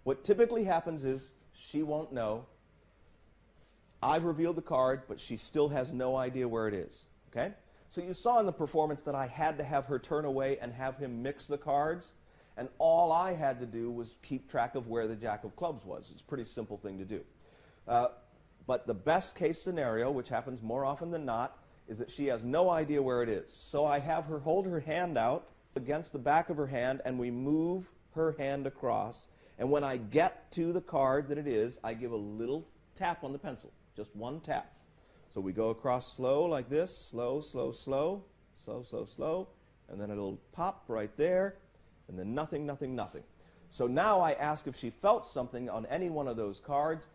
What typically happens is she won't know. I've revealed the card, but she still has no idea where it is. Okay? So you saw in the performance that I had to have her turn away and have him mix the cards, and all I had to do was keep track of where the Jack of Clubs was. It's a pretty simple thing to do. But the best case scenario, which happens more often than not, is that she has no idea where it is. So I have her hold her hand out against the back of her hand, and we move her hand across. And when I get to the card that it is, I give a little tap on the pencil, just one tap. So we go across slow like this, slow, slow, slow, slow, slow, slow, and then a little pop right there, and then nothing, nothing, nothing. So now I ask if she felt something on any one of those cards.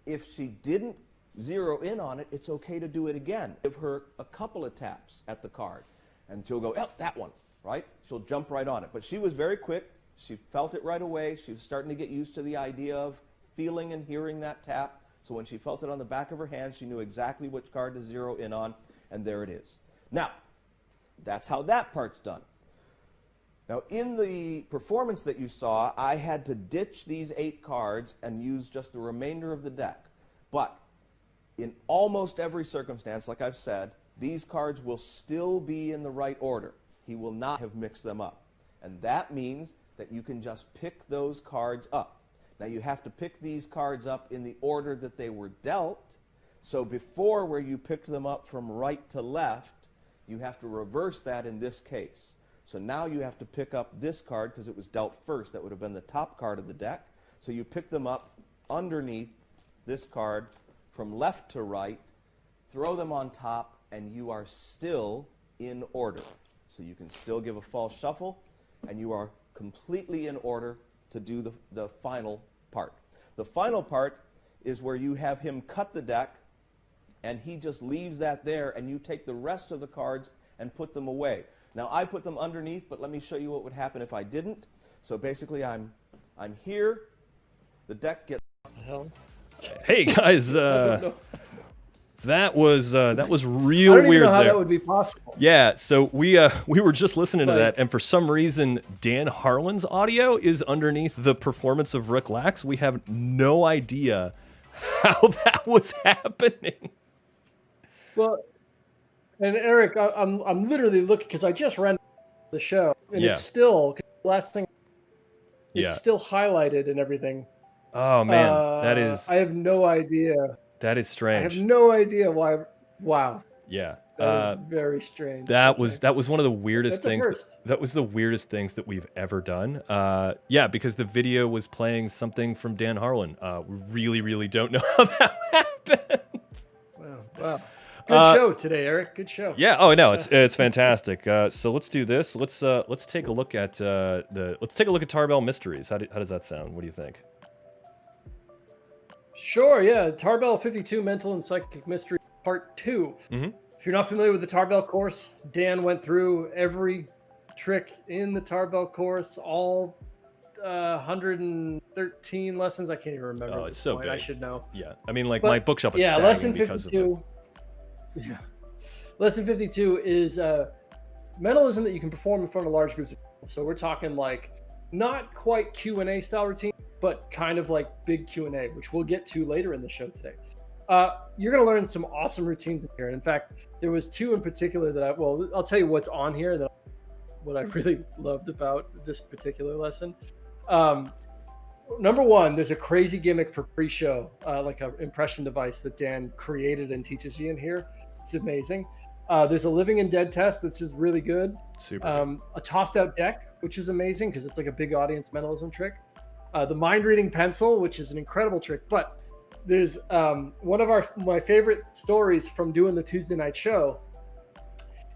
If she didn't zero in on it, it's okay to do it again. Give her a couple of taps at the card, and she'll go, oh, that one, right? She'll jump right on it. But she was very quick. She felt it right away. She was starting to get used to the idea of feeling and hearing that tap. So when she felt it on the back of her hand, she knew exactly which card to zero in on, and there it is. Now, that's how that part's done. Now, in the performance that you saw, I had to ditch these 8 cards and use just the remainder of the deck. But in almost every circumstance, like I've said, these cards will still be in the right order. He will not have mixed them up. And that means that you can just pick those cards up. Now, you have to pick these cards up in the order that they were dealt. So before, where you picked them up from right to left, you have to reverse that in this case. So now you have to pick up this card because it was dealt first. That would have been the top card of the deck. So you pick them up underneath this card from left to right, throw them on top, and you are still in order. So you can still give a false shuffle, and you are completely in order to do the final part. The final part is where you have him cut the deck, and he just leaves that there, and you take the rest of the cards and put them away. Now, I put them underneath, but let me show you what would happen if I didn't. So basically, I'm here. The deck gets... What the hell? Hey guys, that was real I don't weird even know how there. that would be possible. Yeah, so we were just listening to that, and for some reason, Dan Harlan's audio is underneath the performance of Rick Lax. We have no idea how that was happening. Well, and Eric, I'm literally looking because I just ran the show, and Yeah. it's still last thing. It's Yeah. still highlighted and everything. Oh man, that is I have no idea. that is I have strange. no idea why. Wow, Yeah. that is very strange. That was one of the weirdest That's a things. first. That was the weirdest things that we've ever done. Yeah, because the video was playing something from Dan Harlan. We really don't know how that happened. Wow. Good show today, Eric. Good show. Yeah. Oh no, it's fantastic. So let's do this. Let's take a look at Tarbell Mysteries. How does that sound? What do you think? Sure. Yeah. Tarbell 52 Mental and Psychic Mystery Part 2. Mm-hmm. If you're not familiar with the Tarbell course, Dan went through every trick in the Tarbell course, all 113 lessons. I can't even remember. Oh, at it's this so point. big. I should know. Yeah. I mean, like But, my bookshelf is yeah, sagging lesson because 52. of it. Yeah. Lesson 52 is mentalism that you can perform in front of large groups of people. So we're talking like not quite Q&A style routine, but kind of like big Q&A, which we'll get to later in the show today. You're going to learn some awesome routines in here. And in fact, there was two in particular that I'll tell you what's on here that what I really loved about this particular lesson. Number one, there's a crazy gimmick for pre-show, like an impression device that Dan created and teaches you in here. It's amazing. There's a living and dead test that's just really good. Super. Good. A tossed out deck, which is amazing because it's like a big audience mentalism trick. The mind reading pencil, which is an incredible trick. But there's one of my favorite stories from doing the Tuesday night show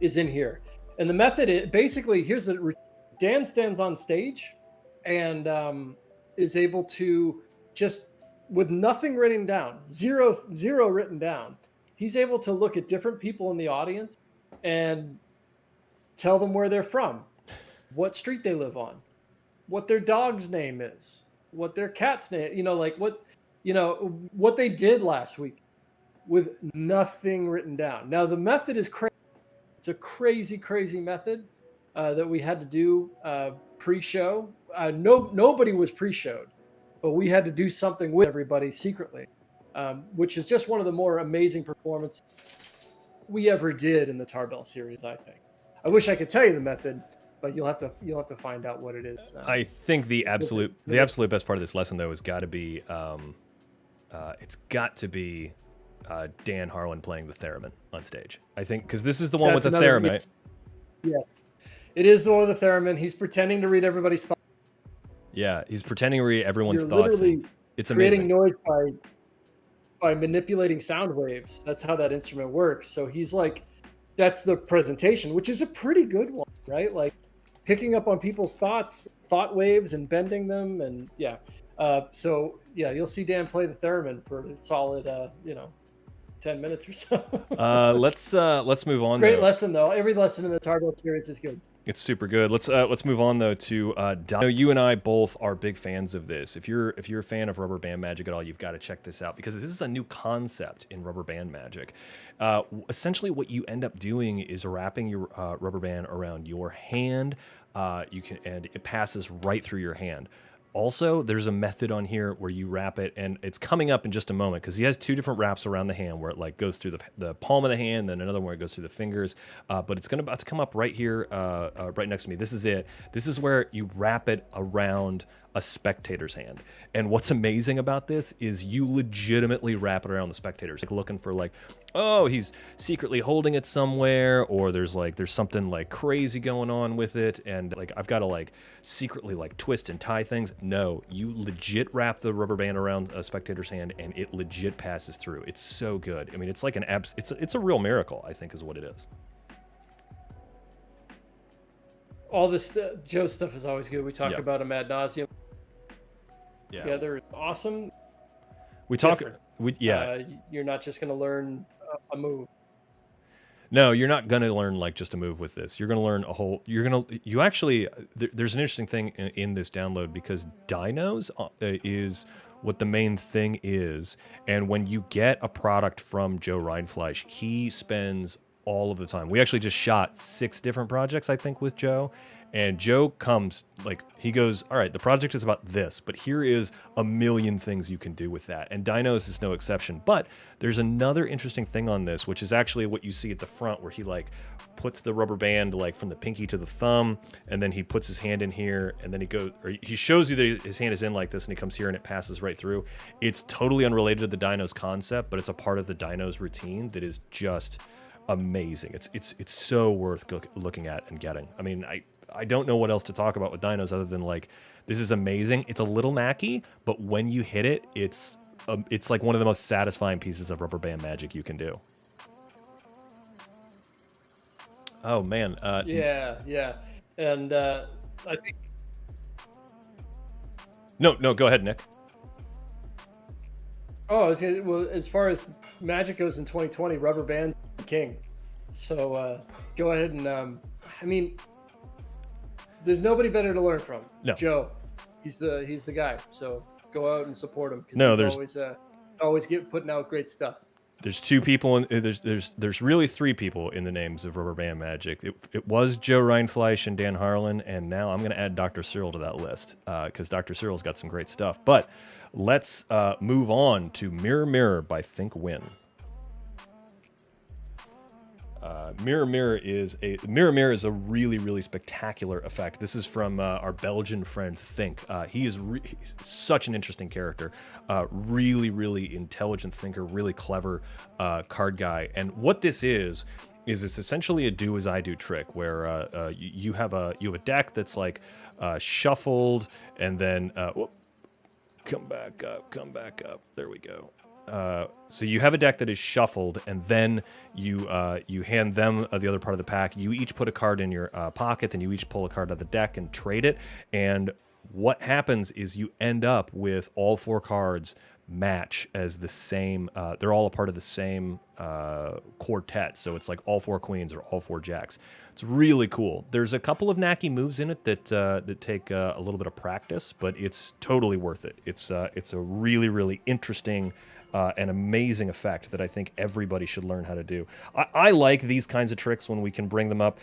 is in here. And the method, basically, Dan stands on stage and is able to just, with nothing written down, zero written down, he's able to look at different people in the audience and tell them where they're from, what street they live on, what their dog's name is, what their cat's name, what they did last week with nothing written down. Now, the method is crazy. It's a crazy method that we had to do pre-show. Nobody was pre-showed, but we had to do something with everybody secretly, which is just one of the more amazing performances we ever did in the Tarbell series, I think. I wish I could tell you the method, but you'll have to find out what it is. I think the absolute best part of this lesson though has got to be Dan Harlan playing the theremin on stage. I think because this is the one with the theremin. Right? Yes, it is the one with the theremin. He's pretending to read everybody's thoughts. Yeah, he's pretending to read everyone's You're thoughts. Literally it's creating amazing. noise by manipulating sound waves. That's how that instrument works. So he's like, that's the presentation, which is a pretty good one, right? Like picking up on people's thought waves and bending them, and yeah. So yeah, you'll see Dan play the theremin for a solid 10 minutes or so. Let's move on. Great lesson though. Every lesson in the Tarbell series is good. It's super good. Let's move on though to Don. You and I both are big fans of this. If you're a fan of rubber band magic at all, you've got to check this out because this is a new concept in rubber band magic. Essentially, what you end up doing is wrapping your rubber band around your hand. And it passes right through your hand. Also, there's a method on here where you wrap it, and it's coming up in just a moment because he has two different wraps around the hand where it like goes through the palm of the hand, then another one where it goes through the fingers. But it's about to come up right here, right next to me. This is it. This is where you wrap it around a spectator's hand. And what's amazing about this is you legitimately wrap it around the spectators, like looking for like, oh, he's secretly holding it somewhere, or there's something like crazy going on with it, and like I've got to like secretly like twist and tie things. No, you legit wrap the rubber band around a spectator's hand and it legit passes through. It's so good. I mean, it's like it's a real miracle, I think is what it is. All this Joe stuff is always good. We talk Yeah. about him ad nauseum. Yeah. Together, awesome. We talk. Different. You're not just going to learn a move. No, you're not going to learn like just a move with this. You're going to learn a whole. You actually. There's an interesting thing in this download because dinos is what the main thing is, and when you get a product from Joe Rindfleisch, he spends all of the time. We actually just shot 6 different projects, I think, with Joe. And Joe comes, like, he goes, all right, the project is about this, but here is a million things you can do with that. And Dinos is no exception. But there's another interesting thing on this, which is actually what you see at the front, where he, like, puts the rubber band, like, from the pinky to the thumb, and then he puts his hand in here, and then he goes, or he shows you that his hand is in like this, and he comes here, and it passes right through. It's totally unrelated to the Dinos concept, but it's a part of the Dinos routine that is just amazing. It's so worth looking at and getting. I mean, I don't know what else to talk about with dinos other than like this is amazing. It's a little knacky, but when you hit it, it's like one of the most satisfying pieces of rubber band magic you can do. Oh man. Yeah, and I think. No, go ahead, Nick. Oh, well, as far as Magic goes in 2020, rubber band king. So go ahead and I mean, there's nobody better to learn from. No. Joe, he's the guy. So go out and support him. No, he's always putting out great stuff. There's 2 people, there's really 3 people in the names of Rubber Band Magic. It was Joe Rindfleisch and Dan Harlan, and now I'm going to add Dr. Cyril to that list because Dr. Cyril's got some great stuff. But let's move on to Mirror Mirror by Think Win. Mirror Mirror is a really, really spectacular effect. This is from our Belgian friend Think. He's such an interesting character, really, really intelligent thinker, really clever card guy. And what this is it's essentially a do as I do trick where you have a deck that's like shuffled and then come back up. There we go. So you have a deck that is shuffled, and then you hand them the other part of the pack. You each put a card in your pocket, then you each pull a card out of the deck and trade it. And what happens is you end up with all 4 cards match as the same. They're all a part of the same quartet. So it's like all 4 queens or all 4 jacks. It's really cool. There's a couple of knacky moves in it that take a little bit of practice, but it's totally worth it. It's a really, really interesting an amazing effect that I think everybody should learn how to do. I like these kinds of tricks when we can bring them up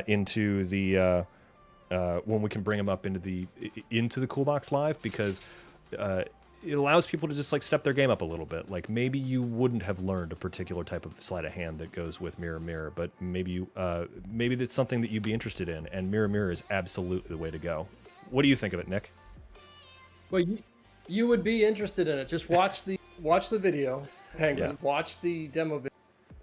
into the COOLBOX Live because it allows people to just like step their game up a little bit. Like maybe you wouldn't have learned a particular type of sleight of hand that goes with Mirror Mirror, but maybe that's something that you'd be interested in. And Mirror Mirror is absolutely the way to go. What do you think of it, Nick? Well, you would be interested in it. Just watch the video, Penguin. Yeah. Watch the demo video,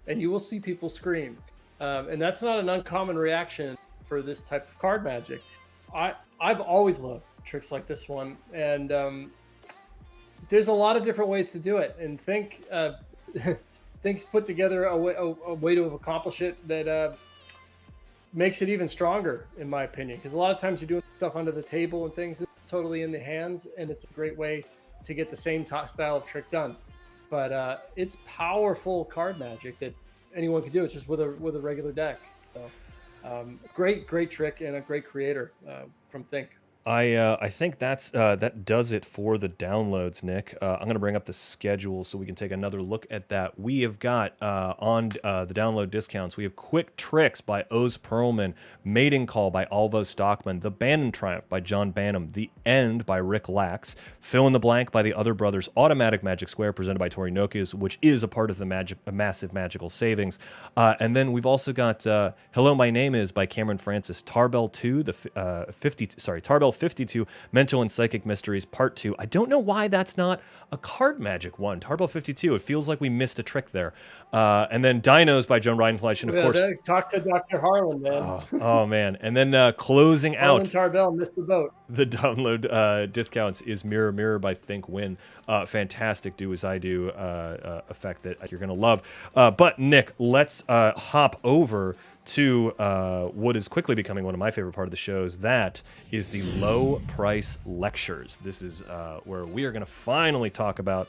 and you will see people scream. And that's not an uncommon reaction for this type of card magic. I've always loved tricks like this one, and there's a lot of different ways to do it. And Think's put together a way to accomplish it that makes it even stronger, in my opinion. Because a lot of times you're doing stuff under the table and things totally in the hands, and it's a great way to get the same style of trick done. But it's powerful card magic that anyone can do. It's just with a regular deck. So great trick and a great creator from Think. I think that does it for the downloads, Nick. I'm going to bring up the schedule so we can take another look at that. We have got on the download discounts, we have Quick Tricks by Oz Perlman, Mating Call by Alvo Stockman, The Bannon Triumph by John Bannon, The End by Rick Lax, Fill in the Blank by the Other Brothers, Automatic Magic Square presented by Tori Nokius, which is a part of the Massive Magical Savings. And then we've also got Hello, My Name Is by Cameron Francis, Tarbell 2, Tarbell Tarbell 52, Mental and Psychic Mysteries Part 2. I don't know why that's not a card magic one. Tarbell 52, it feels like we missed a trick there. And then Dinos by Joan Reinfleisch, and of course... Talk to Dr. Harlan, man. Oh man. And then closing Harlan out... Tarbell missed the boat. The download discounts is Mirror Mirror by Think Win. Fantastic Do As I Do effect that you're going to love. But Nick, let's hop over to what is quickly becoming one of my favorite part of the shows. That is the low price lectures. This is where we are going to finally talk about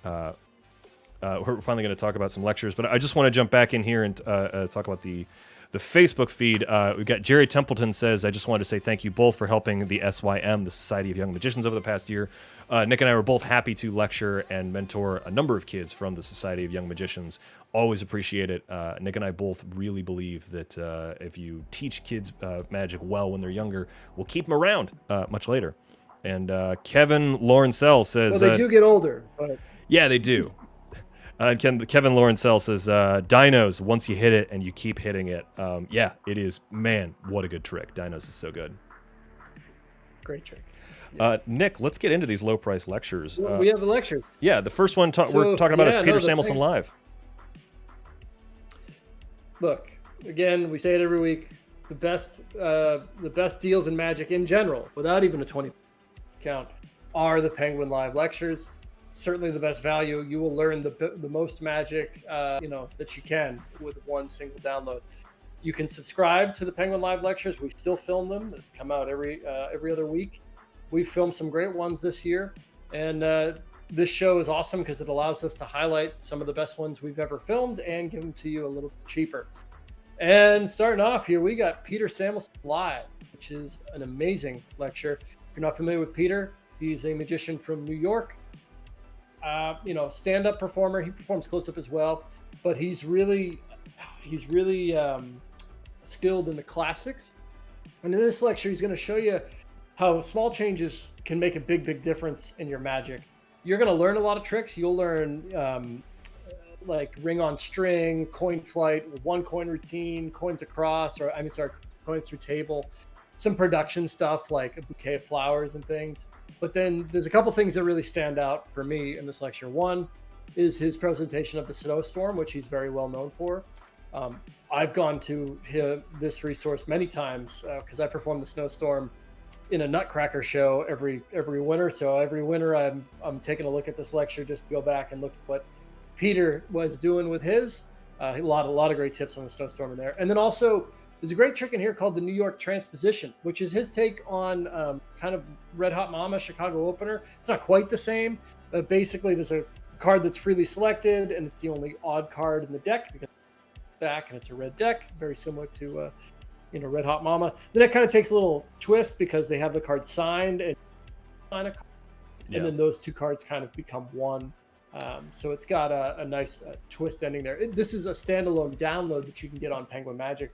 we're finally going to talk about some lectures, but I just want to jump back in here and talk about the Facebook feed. We've got Jerry Templeton says, I just wanted to say thank you both for helping the SYM, the Society of Young Magicians, over the past year. Nick and I were both happy to lecture and mentor a number of kids from the Society of Young Magicians. Always appreciate it. Nick and I both really believe that if you teach kids magic well when they're younger, we'll keep them around much later. And Kevin Lawrencell says... Well, they do get older. But... Yeah, they do. Kevin Lawrencell says, Dinos, once you hit it and you keep hitting it. Yeah, it is. Man, what a good trick. Dinos is so good. Great trick. Nick, let's get into these low price lectures. We have a lecture. Yeah, the first one we're talking about is Peter Samuelson Live. Look, again, we say it every week. The best deals in magic in general, without even a 20 count, are the Penguin Live lectures. Certainly the best value. You will learn the most magic that you can with one single download. You can subscribe to the Penguin Live lectures. We still film them. They come out every other week. We've filmed some great ones this year, and this show is awesome because it allows us to highlight some of the best ones we've ever filmed and give them to you a little bit cheaper. And starting off here, we got Peter Samuelson Live, which is an amazing lecture. If you're not familiar with Peter, he's a magician from New York. Stand-up performer. He performs close-up as well, but he's really skilled in the classics. And in this lecture, he's going to show you how small changes can make a big difference in your magic. You're going to learn a lot of tricks. You'll learn like ring on string, coin flight, one coin routine, coins across, coins through table, some production stuff like a bouquet of flowers and things. But then there's a couple things that really stand out for me in this lecture. One is his presentation of the snowstorm, which he's very well known for. I've gone to this resource many times because I perform the snowstorm in a Nutcracker show every winter. So every winter I'm taking a look at this lecture just to go back and look at what Peter was doing with his. A lot of great tips on the snowstorm in there. And then also there's a great trick in here called the New York Transposition, which is his take on kind of Red Hot Mama Chicago opener. It's not quite the same, but basically there's a card that's freely selected and it's the only odd card in the deck because it's back and it's a red deck, very similar to Red Hot Mama. Then it kind of takes a little twist because they have the card signed and sign a card, and then those two cards kind of become one. So it's got a nice twist ending there. This is a standalone download that you can get on Penguin Magic,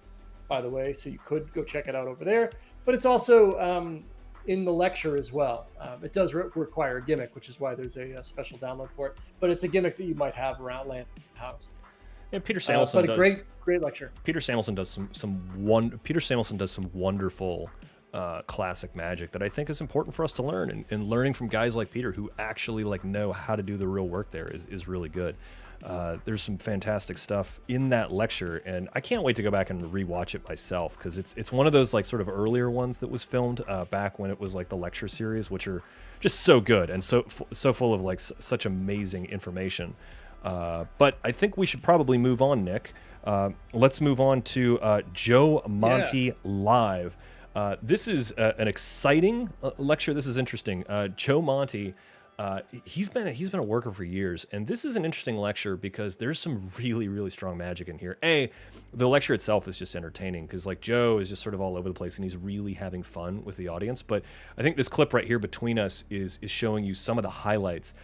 by the way, so you could go check it out over there. But it's also in the lecture as well. It does require a gimmick, which is why there's a special download for it. But it's a gimmick that you might have around land house. Yeah, Peter Samuelson but a great lecture. Peter Samuelson does some wonderful classic magic that I think is important for us to learn, and learning from guys like Peter who actually know how to do the real work there is really good. There's some fantastic stuff in that lecture, and I can't wait to go back and rewatch it myself because it's one of those sort of earlier ones that was filmed back when it was the lecture series, which are just so good and so full of such amazing information. But I think we should probably move on, Nick. Let's move on to Joe Monty Live. This is an exciting lecture. This is interesting. Joe Monty, he's been a worker for years, and this is an interesting lecture because there's some really strong magic in here. The lecture itself is just entertaining because Joe is just sort of all over the place and he's really having fun with the audience. But I think this clip right here between us is showing you some of the highlights.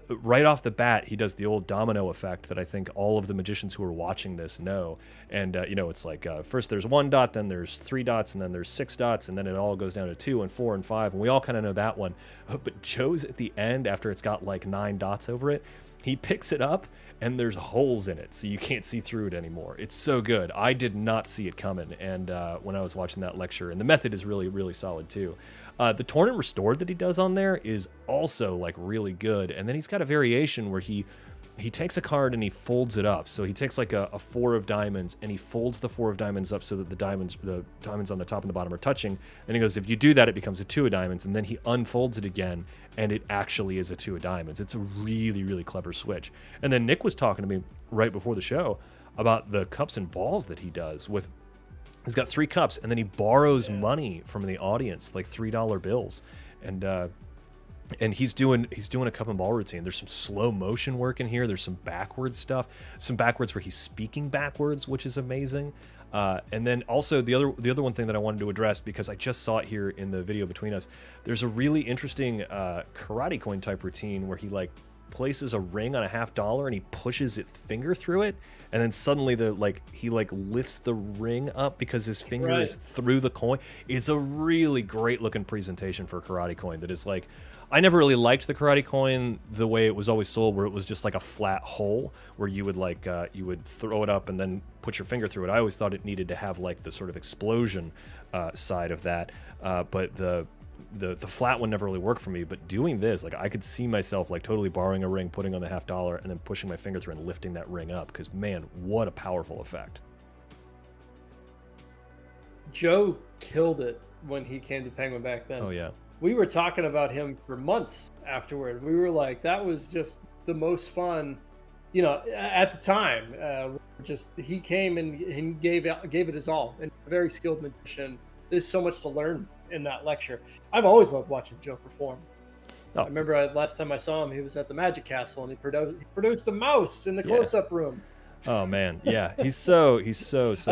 Right off the bat, he does the old domino effect that I think all of the magicians who are watching this know. And, it's first there's 1 dot, then there's 3 dots, and then there's 6 dots, and then it all goes down to 2 and 4 and 5. And we all kind of know that one. But Joe's at the end, after it's got 9 dots over it, he picks it up and there's holes in it, so you can't see through it anymore. It's so good. I did not see it coming, and when I was watching that lecture, and the method is really, really solid too. The torn and restored that he does on there is also like really good, and then he's got a variation where he takes a card and he folds it up. So he takes like a 4 of diamonds and he folds the 4 of diamonds up so that the diamonds on the top and the bottom are touching. And he goes, if you do that, it becomes a 2 of diamonds. And then he unfolds it again and it actually is a 2 of diamonds. It's a really, really clever switch. And then Nick was talking to me right before the show about the cups and balls that he does with. He's got 3 cups and then he borrows money from the audience, like $3 bills. And he's doing a cup and ball routine. There's some slow motion work in here. There's some backwards stuff, some backwards where he's speaking backwards, which is amazing. And then also the other one thing that I wanted to address, because I just saw it here in the video between us. There's a really interesting karate coin type routine where he like places a ring on a $50 and he pushes his finger through it, and then suddenly he lifts the ring up because his finger is through the coin. It's a really great looking presentation for a karate coin that is like. I never really liked the karate coin the way it was always sold, where it was just like a flat hole where you would you would throw it up and then put your finger through it. I always thought it needed to have like the sort of explosion side of that, but the flat one never really worked for me. But doing this, like I could see myself like totally borrowing a ring, putting on the $50, and then pushing my finger through and lifting that ring up, because man, what a powerful effect. Joe killed it when he came to Penguin back then. Oh yeah. We were talking about him for months afterward. We were like, that was just the most fun, at the time. He came and he gave it his all, and a very skilled magician. There's so much to learn in that lecture. I've always loved watching Joe perform. I remember last time I saw him, he was at the Magic Castle, and he produced a mouse in the close-up room. Oh man, yeah, he's so I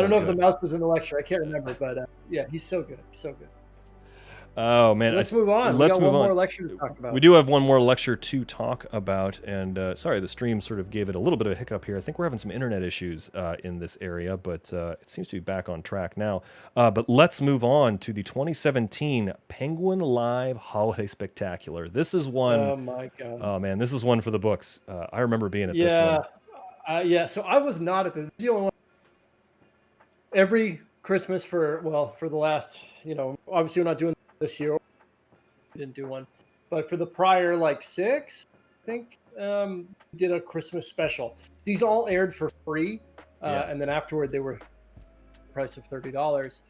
don't know if the mouse was in the lecture. I can't remember, but yeah, he's so good. He's so good. Oh man, let's move on. We got one more lecture to talk about. We do have one more lecture to talk about, and sorry, the stream sort of gave it a little bit of a hiccup here. I think we're having some internet issues in this area, but it seems to be back on track now. But let's move on to the 2017 Penguin Live Holiday Spectacular. This is one. Oh my god. Oh man, this is one for the books. I remember being at this one. Yeah. So I was not at the only one. Every Christmas for the last, obviously we're not doing this year. We didn't do one, but for the prior 6, I think we did a Christmas special. These all aired for free, and then afterward they were price of $30.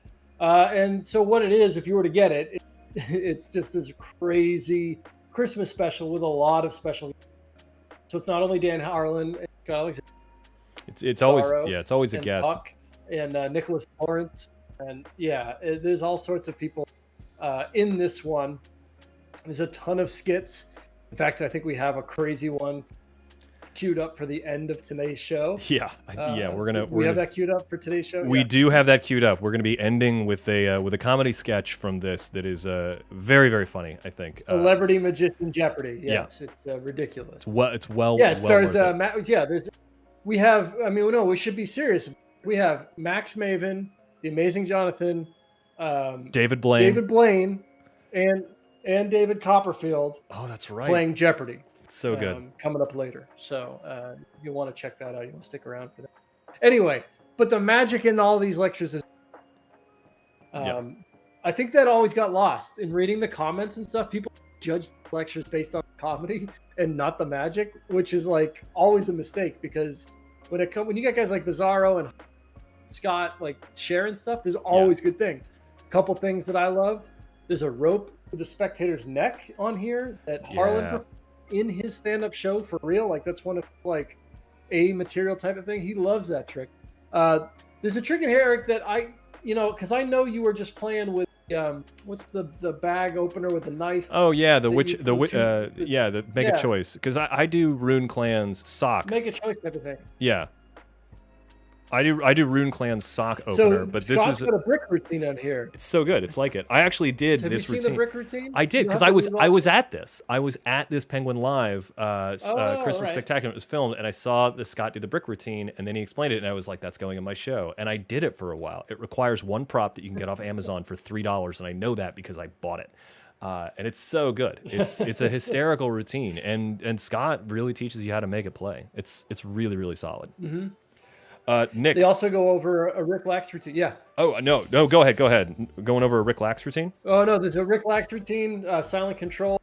And so what it is, if you were to get it, it's just this crazy Christmas special with a lot of special. So it's not only Dan Harlan and Scott Alexander. It's always a guest. Buck and Nicholas Lawrence, and there's all sorts of people in this one. There's a ton of skits. In fact, I think we have a crazy one queued up for the end of today's show. Yeah, we have that queued up for today's show. We do have that queued up. We're gonna be ending with a comedy sketch from this that is very, very funny. I think Celebrity Magician Jeopardy. Yes, it's ridiculous. It's well. Yeah, it stars Matt. Yeah, we have. I mean, no, we should be serious. We have Max Maven, the Amazing Jonathan, David Blaine, and David Copperfield. Oh, that's right. Playing Jeopardy. It's so good. Coming up later. So you want to check that out. You want to stick around for that. Anyway, but the magic in all these lectures is I think that always got lost in reading the comments and stuff. People judge lectures based on comedy and not the magic, which is always a mistake, because when you got guys like Bizarro and Scott sharing stuff, there's always good things. A couple things that I loved. There's a rope with the spectator's neck on here that Harlan performed in his stand-up show for real. That's one of a material type of thing. He loves that trick. There's a trick in here, Eric, that because I know you were just playing with what's the bag opener with the knife. Oh yeah, the make a choice, because I do Rune Clan's sock. Make a choice type of thing. Yeah. I do Rune Clan's sock opener, but this is got a brick routine on here. It's so good. It's like it. I actually did Have this you routine. Seen the brick routine? I did, because I was at this. I was at this Penguin Live Christmas Spectacular. It was filmed, and I saw the Scott do the brick routine, and then he explained it, and I was like, "That's going in my show." And I did it for a while. It requires one prop that you can get off Amazon for $3, and I know that because I bought it. And it's so good. It's a hysterical routine, and Scott really teaches you how to make it play. It's really, really solid. Nick. They also go over a Rick Lax routine. Yeah. Oh, no, go ahead. Going over a Rick Lax routine? Oh, no, there's a Rick Lax routine, silent control.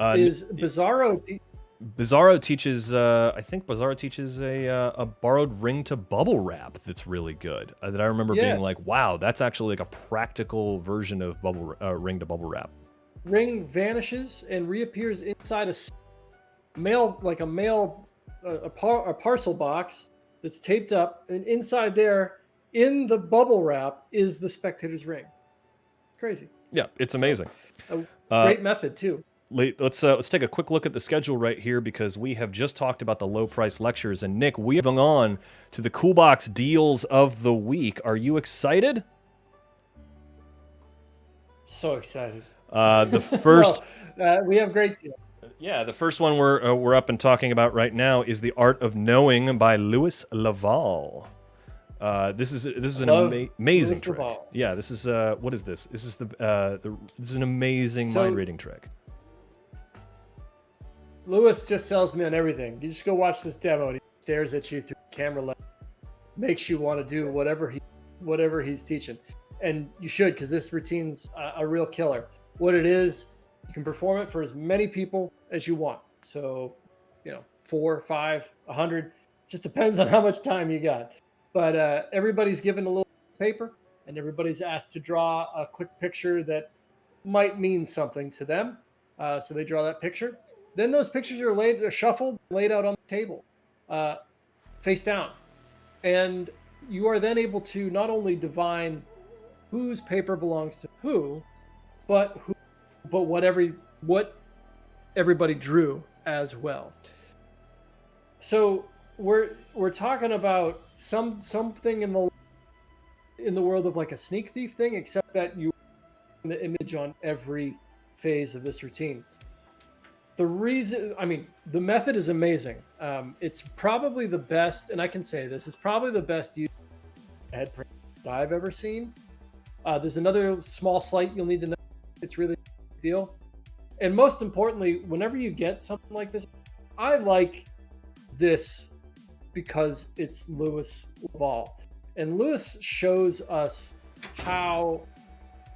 Is Bizarro... Bizarro teaches, I think Bizarro teaches a borrowed ring to bubble wrap that's really good. That I remember being like, wow, that's actually like a practical version of ring to bubble wrap. Ring vanishes and reappears inside a parcel box that's taped up, and inside there, in the bubble wrap, is the spectator's ring. Crazy. Yeah, it's amazing. Great method too. Let's take a quick look at the schedule right here, because we have just talked about the low price lectures, and Nick, we have gone on to the COOLBOX deals of the week. Are you excited? So excited. The first we have great deals. Yeah, the first one we're up and talking about right now is The Art of Knowing by Louis Laval. This is an amazing trick. Laval. Yeah, this is what is this? This is this is an amazing mind reading trick. Louis just sells me on everything. You just go watch this demo, and he stares at you through the camera lens, makes you want to do whatever he's teaching, and you should, because this routine's a real killer. What it is, you can perform it for as many people as you want. So, 4, 5, 100, just depends on how much time you got. But everybody's given a little paper, and everybody's asked to draw a quick picture that might mean something to them. So they draw that picture. Then those pictures are shuffled, laid out on the table, face down. And you are then able to not only divine whose paper belongs to who, but what everybody drew as well. So we're talking about something in the world of like a sneak thief thing, except that you the image on every phase of this routine. The method is amazing. It's probably the best, and I can say this, it's probably the best head print that I've ever seen. There's another small slight you'll need to know. It's really a big deal. And most importantly, whenever you get something like this, I like this because it's Louis Laval. And Louis shows us how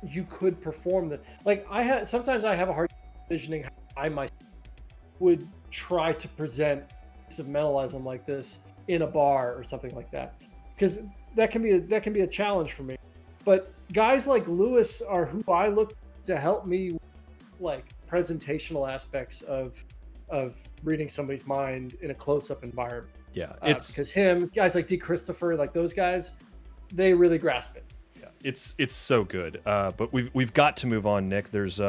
you could perform this. Like sometimes I have a hard time envisioning how I myself would try to present a piece of mentalism like this in a bar or something like that, because that can be a challenge for me. But guys like Louis are who I look to help me with, like, presentational aspects of reading somebody's mind in a close-up environment. Yeah, because guys like D. Christopher, like those guys, they really grasp it. It's so good, but we've got to move on, Nick. There's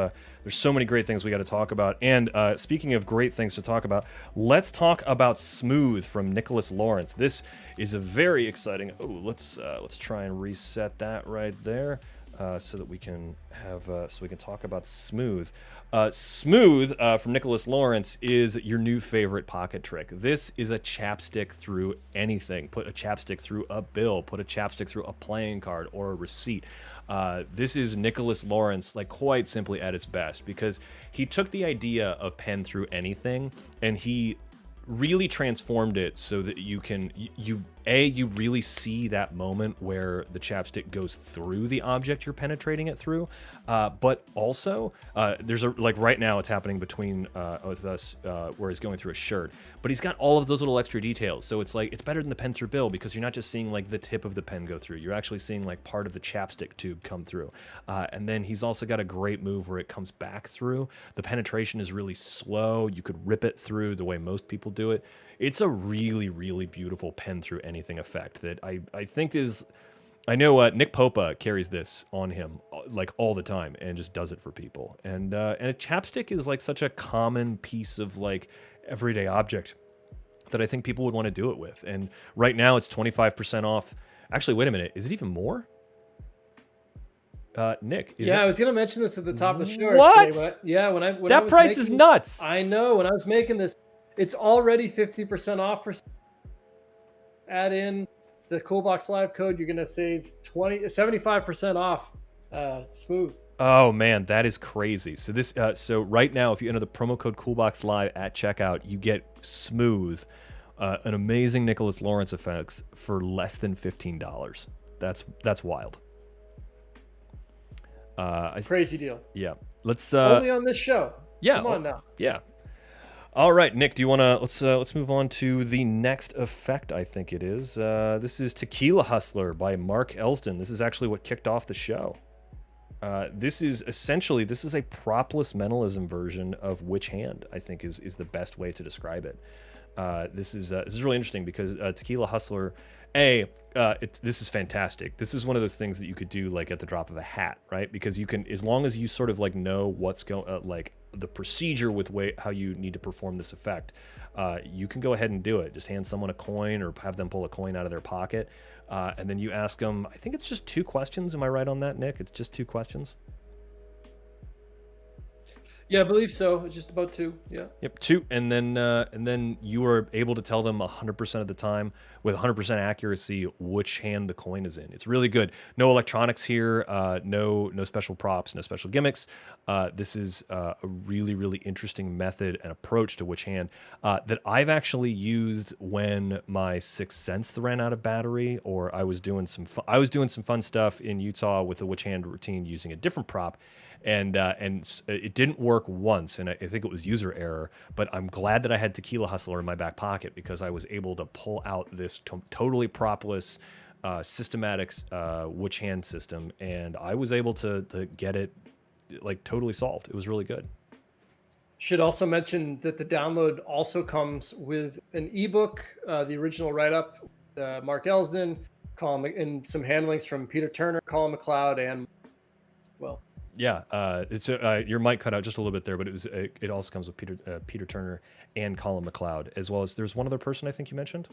so many great things we got to talk about. And speaking of great things to talk about, let's talk about Smooth from Nicholas Lawrence. This is a very exciting. Oh, let's try and reset that right there, so that we can talk about Smooth. Smooth from Nicholas Lawrence is your new favorite pocket trick. This is a chapstick through anything. Put a chapstick through a bill. Put a chapstick through a playing card or a receipt. This is Nicholas Lawrence, like, quite simply at its best, because he took the idea of pen through anything and he really transformed it so that you really see that moment where the chapstick goes through the object you're penetrating it through, but also there's right now it's happening between with us where he's going through a shirt, but he's got all of those little extra details, so it's better than the pen through bill, because you're not just seeing like the tip of the pen go through, you're actually seeing like part of the chapstick tube come through, and then he's also got a great move where it comes back through. The penetration is really slow. You could rip it through the way most people do it. It's a really, really beautiful pen through anything effect that I think is, I know Nick Popa carries this on him like all the time and just does it for people. And a chapstick is like such a common piece of like everyday object that I think people would want to do it with. And right now it's 25% off. Actually, wait a minute. Is it even more? Nick, I was going to mention this at the top of the show. What? Today, when I that was price is nuts. I know. When I was making this, it's already 50% off. Add in the COOLBOX Live code, you're going to save 75% off Smooth. Oh man, that is crazy. So this, so right now, if you enter the promo code COOLBOX Live at checkout, you get Smooth, an amazing Nicholas Lawrence effects for less than $15. That's wild. Crazy deal. Yeah. Let's Only on this show. yeah. Come on now. Yeah. All right, Nick, do you want to let's move on to the next effect, I think it is. This is Tequila Hustler by Mark Elsden. This is actually what kicked off the show. This is a propless mentalism version of Witch Hand, I think is the best way to describe it. This is really interesting because Tequila Hustler, this is fantastic. This is one of those things that you could do like at the drop of a hat, right? Because you can, as long as you sort of like know what's going, like the procedure with how you need to perform this effect, you can go ahead and do it. Just hand someone a coin or have them pull a coin out of their pocket, and then you ask them. I think it's just 2 questions. Am I right on that, Nick? It's just 2 questions. Yeah, I believe so. It's just about 2. Yeah. Yep, 2, and then you are able to tell them 100% of the time with 100% accuracy which hand the coin is in. It's really good. No electronics here. No special props. No special gimmicks. This is a really, really interesting method and approach to which hand that I've actually used when my Sixth Sense ran out of battery, or I was doing some fun stuff in Utah with the which hand routine using a different prop. And it didn't work once, and I think it was user error, but I'm glad that I had Tequila Hustler in my back pocket because I was able to pull out this totally propless, systematic witch hand system, and I was able to get it like totally solved. It was really good. Should also mention that the download also comes with an ebook, the original write-up, Mark Elsden, and some handlings from Peter Turner, Colin McLeod, and well. Yeah, it's your mic cut out just a little bit there, but it also comes with Peter Turner and Colin McLeod, as well as there's one other person I think you mentioned.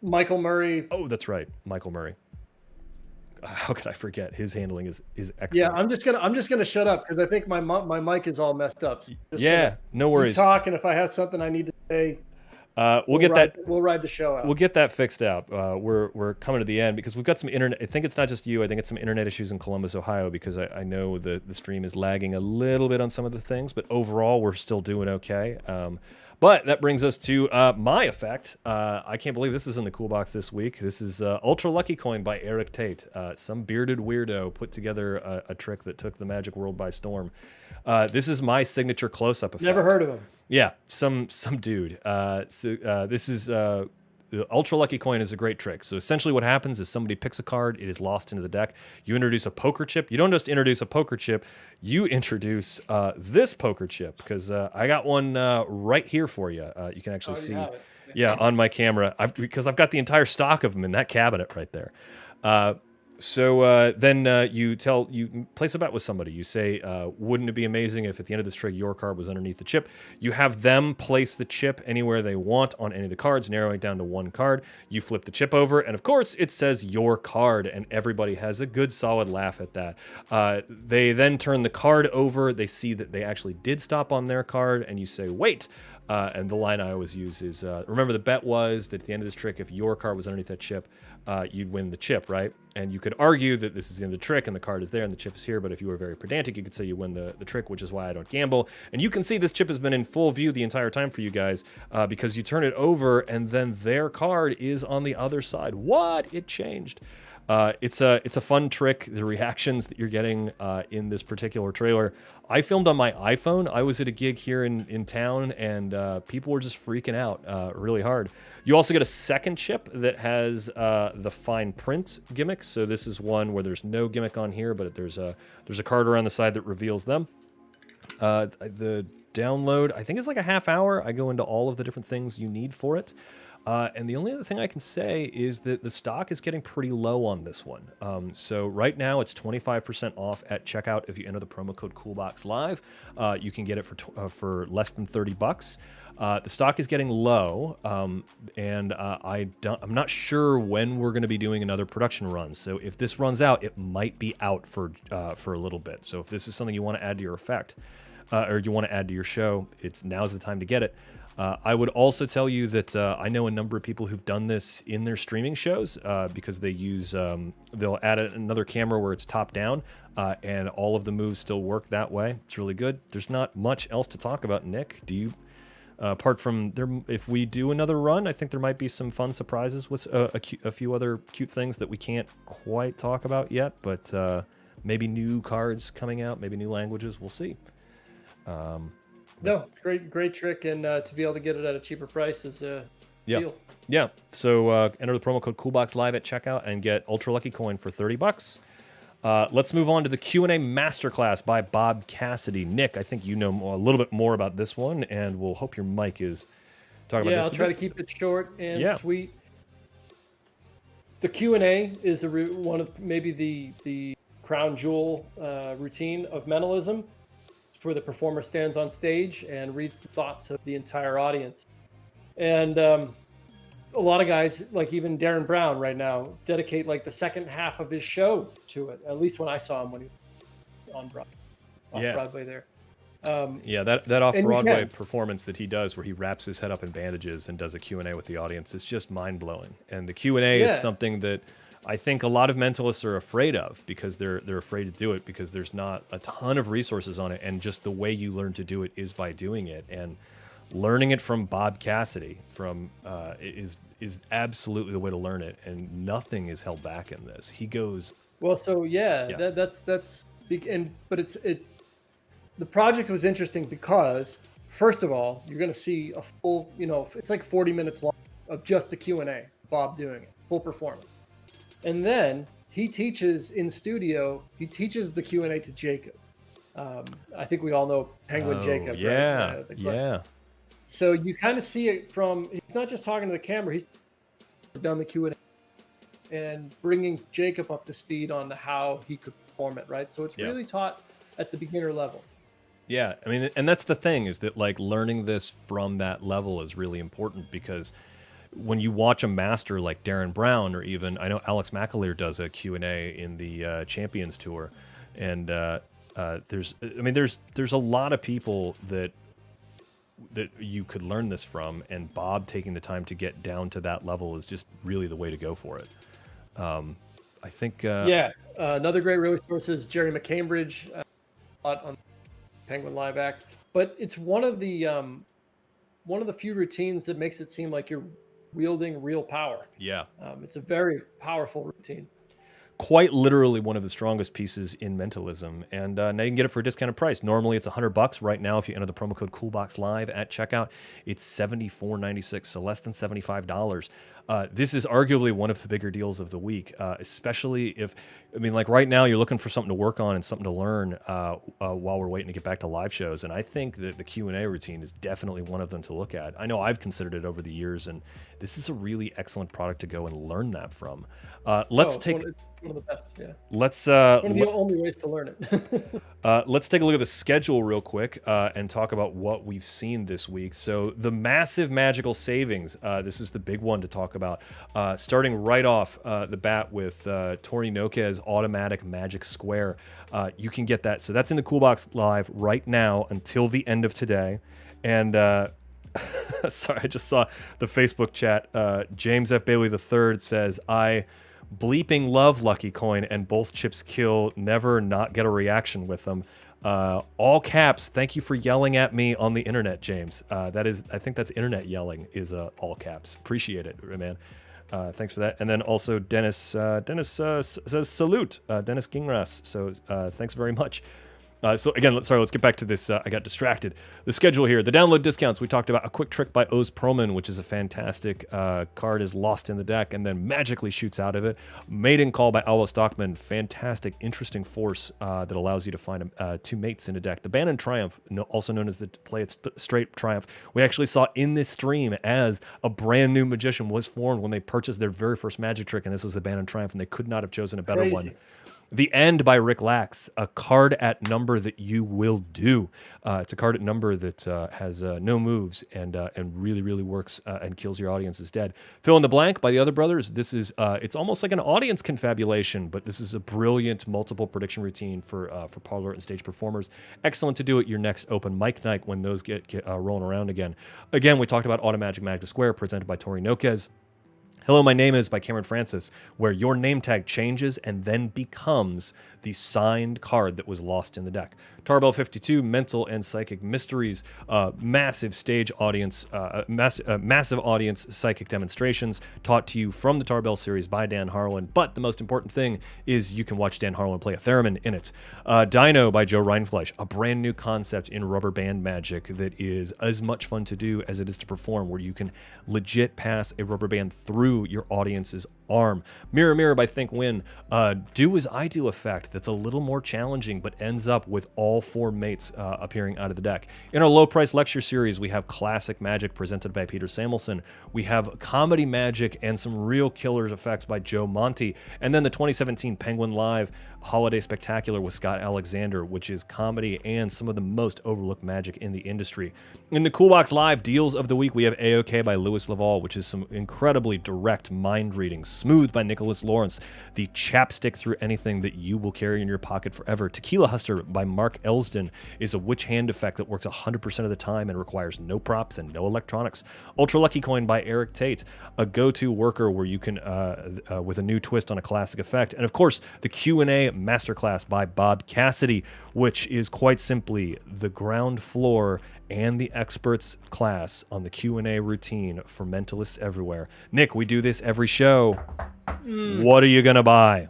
Michael Murray. Oh, that's right, Michael Murray. How could I forget? His handling is excellent. Yeah, I'm just gonna shut up because I think my mic is all messed up. So no worries. Talk, and if I have something I need to say, we'll ride the show out. We'll get that fixed out. We're coming to the end because we've got some internet. I think it's not just you. I think it's some internet issues in Columbus, Ohio, because I know the stream is lagging a little bit on some of the things, but overall we're still doing okay. But that brings us to my effect. I can't believe this is in the Cool Box this week. This is Ultra Lucky Coin by Eric Tate. Some bearded weirdo put together a trick that took the magic world by storm. This is my signature close-up effect. Never heard of him. Yeah, some dude. This is the Ultra Lucky Coin is a great trick. So essentially what happens is somebody picks a card, it is lost into the deck. You introduce a poker chip. You don't just introduce a poker chip, you introduce this poker chip, because I got one right here for you. You can actually see, yeah, on my camera, because I've got the entire stock of them in that cabinet right there. So then you place a bet with somebody. You say, wouldn't it be amazing if at the end of this trick your card was underneath the chip? You have them place the chip anywhere they want on any of the cards, narrowing it down to one card. You flip the chip over, and of course it says your card, and everybody has a good solid laugh at that. They then turn the card over. They see that they actually did stop on their card, and you say, wait. And the line I always use is, remember the bet was that at the end of this trick, if your card was underneath that chip, you'd win the chip, right? And you could argue that this is the end of the trick and the card is there and the chip is here, but if you were very pedantic, you could say you win the trick, which is why I don't gamble. And you can see this chip has been in full view the entire time for you guys, because you turn it over and then their card is on the other side. What? It changed. It's a fun trick. The reactions that you're getting in this particular trailer, I filmed on my iPhone. I was at a gig here in town, and people were just freaking out really hard. You also get a second chip that has the fine print gimmick. So this is one where there's no gimmick on here, but there's a card around the side that reveals them. The download, I think, is like a half hour. I go into all of the different things you need for it. And the only other thing I can say is that the stock is getting pretty low on this one. So right now it's 25% off at checkout. If you enter the promo code COOLBOX Live, you can get it for less than $30. The stock is getting low, and I'm not sure when we're going to be doing another production run. So if this runs out, it might be out for a little bit. So if this is something you want to add to your effect, or you want to add to your show, now's the time to get it. I would also tell you that I know a number of people who've done this in their streaming shows because they use they'll add another camera where it's top down, and all of the moves still work that way. It's really good. There's not much else to talk about, Nick. Do you? Apart from there, if we do another run, I think there might be some fun surprises with a few other cute things that we can't quite talk about yet, but maybe new cards coming out, maybe new languages. We'll see. No, great trick, and to be able to get it at a cheaper price is a deal. Yeah. So enter the promo code COOLBOX live at checkout and get Ultra Lucky Coin for $30. Let's move on to the Q&A Masterclass by Bob Cassidy. Nick, I think you know a little bit more about this one, and we'll hope your mic is talking about this. Yeah, I'll try to keep it short and sweet. The Q&A is one of maybe the crown jewel routine of mentalism. It's where the performer stands on stage and reads the thoughts of the entire audience. And a lot of guys, like even Darren Brown right now, dedicate like the second half of his show to it. At least when I saw him when he was on Broadway there. That off-Broadway performance that he does where he wraps his head up in bandages and does a Q&A with the audience is just mind-blowing. And the Q&A is something that I think a lot of mentalists are afraid of because they're afraid to do it because there's not a ton of resources on it, and just the way you learn to do it is by doing it. And learning it from Bob Cassidy is absolutely the way to learn it, and nothing is held back in this. He goes that's the project was interesting because first of all, you're going to see a full, it's like 40 minutes long of just the Q&A, Bob doing it, full performance. And then he teaches in studio, he teaches the Q&A to Jacob. I think we all know Penguin Jacob, right? So you kind of see it from, he's not just talking to the camera, he's done the Q&A and bringing Jacob up to speed on how he could perform it, right? So it's really taught at the beginner level. Yeah, I mean, and that's the thing is that like learning this from that level is really important because when you watch a master like Darren Brown or even, I know Alex McAleer does a Q&A in the Champions Tour, and there's a lot of people that you could learn this from, and Bob taking the time to get down to that level is just really the way to go for it. I think another great resource is Jerry McCambridge on Penguin Live Act, but it's one of the few routines that makes it seem like you're wielding real power. It's a very powerful routine. Quite literally one of the strongest pieces in mentalism, and now you can get it for a discounted price. Normally it's $100 right now. If you enter the promo code COOLBOX live at checkout, it's $74.96, so less than $75. This is arguably one of the bigger deals of the week, especially if, like right now you're looking for something to work on and something to learn while we're waiting to get back to live shows. And I think that the Q&A routine is definitely one of them to look at. I know I've considered it over the years, and this is a really excellent product to go and learn that from. It's one of the best, yeah. Let's one of the only ways to learn it. Let's take a look at the schedule real quick and talk about what we've seen this week. So the massive magical savings, this is the big one to talk about. Starting right off the bat with Tori Noke's automatic magic square. You can get that. So that's in the COOLBOX live right now until the end of today. And sorry, I just saw the Facebook chat. James F. Bailey III says, I bleeping love Lucky Coin and both chips kill, never not get a reaction with them. All caps, thank you for yelling at me on the internet, James. I think that's internet yelling is all caps. Appreciate it, man. Thanks for that. And then also Dennis says salute, Dennis Gingras. So thanks very much. So again, let's get back to this. I got distracted. The schedule here, the download discounts. We talked about a quick trick by Oz Proman, which is a fantastic card, is lost in the deck and then magically shoots out of it. Maiden Call by Alois Stockman, fantastic, interesting force that allows you to find two mates in a deck. The Bannon Triumph, also known as the Play It Straight Triumph, we actually saw in this stream as a brand new magician was formed when they purchased their very first magic trick, and this was the Bannon Triumph, and they could not have chosen a better one. The End by Rick Lax, a card at number that you will do. It's a card at number that has no moves and really, really works and kills your audience's dead. Fill in the Blank by the Other Brothers. This is it's almost like an audience confabulation, but this is a brilliant multiple prediction routine for parlor and stage performers. Excellent to do at your next open mic night when those get rolling around again. Again, we talked about Automagic Magic Square, presented by Tori Noquez. Hello, My Name Is by Cameron Francis, where your name tag changes and then becomes the signed card that was lost in the deck. Tarbell 52, Mental and Psychic Mysteries, massive stage audience, massive audience psychic demonstrations taught to you from the Tarbell series by Dan Harlan. But the most important thing is you can watch Dan Harlan play a theremin in it. Dino by Joe Reinfleisch, a brand new concept in rubber band magic that is as much fun to do as it is to perform, where you can legit pass a rubber band through your audience's arm. Mirror Mirror by Think Win, Do As I Do effect that's a little more challenging but ends up with all four mates appearing out of the deck. In our low price lecture series, we have Classic Magic presented by Peter Samuelson. We have Comedy Magic and some real killers effects by Joe Monty. And then the 2017 Penguin Live Holiday Spectacular with Scott Alexander, which is comedy and some of the most overlooked magic in the industry. In the COOLBOX Live Deals of the Week, we have A-OK by Louis Laval, which is some incredibly direct mind reading. Smooth by Nicholas Lawrence, the chapstick through anything that you will carry in your pocket forever. Tequila Hustler by Mark Elsden is a witch hand effect that works 100% of the time and requires no props and no electronics. Ultra Lucky Coin by Eric Tate, a go-to worker where you can, with a new twist on a classic effect. And of course, the Q&A Masterclass by Bob Cassidy, which is quite simply the ground floor and the experts class on the Q&A routine for mentalists everywhere. Nick, we do this every show. What are you gonna buy?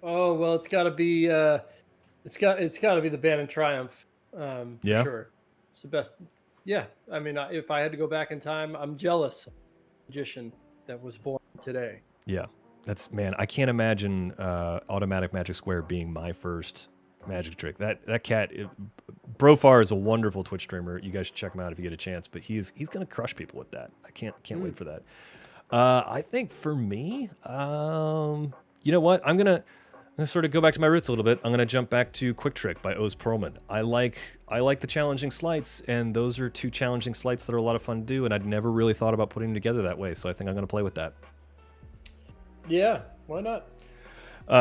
Oh well, it's got to be it's got to be the Bannon Triumph. For sure. It's the best. Yeah, I mean, if I had to go back in time, I'm jealous of the magician that was born today. Yeah, I can't imagine Automatic Magic Square being my first magic trick. That cat, Brofar is a wonderful Twitch streamer. You guys should check him out if you get a chance. But he's gonna crush people with that. I can't wait for that. I think for me, you know what? I'm gonna sort of go back to my roots a little bit. I'm gonna jump back to Quick Trick by Oz Perlman. I like the challenging sleights, and those are two challenging sleights that are a lot of fun to do. And I'd never really thought about putting them together that way. So I think I'm gonna play with that. Yeah, why not?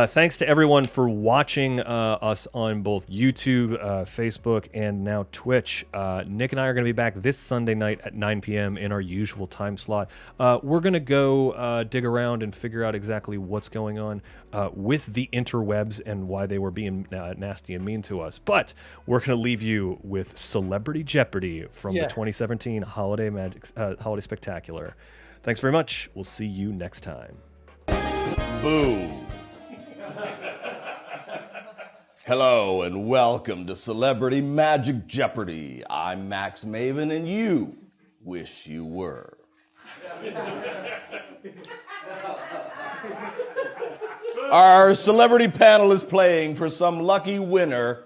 Thanks to everyone for watching us on both YouTube, Facebook, and now Twitch. Nick and I are going to be back this Sunday night at 9 p.m. in our usual time slot. We're going to go dig around and figure out exactly what's going on with the interwebs and why they were being nasty and mean to us. But we're going to leave you with Celebrity Jeopardy from the 2017 Holiday Spectacular. Thanks very much. We'll see you next time. Boom. Hello and welcome to Celebrity Magic Jeopardy. I'm Max Maven and you wish you were. Our celebrity panel is playing for some lucky winner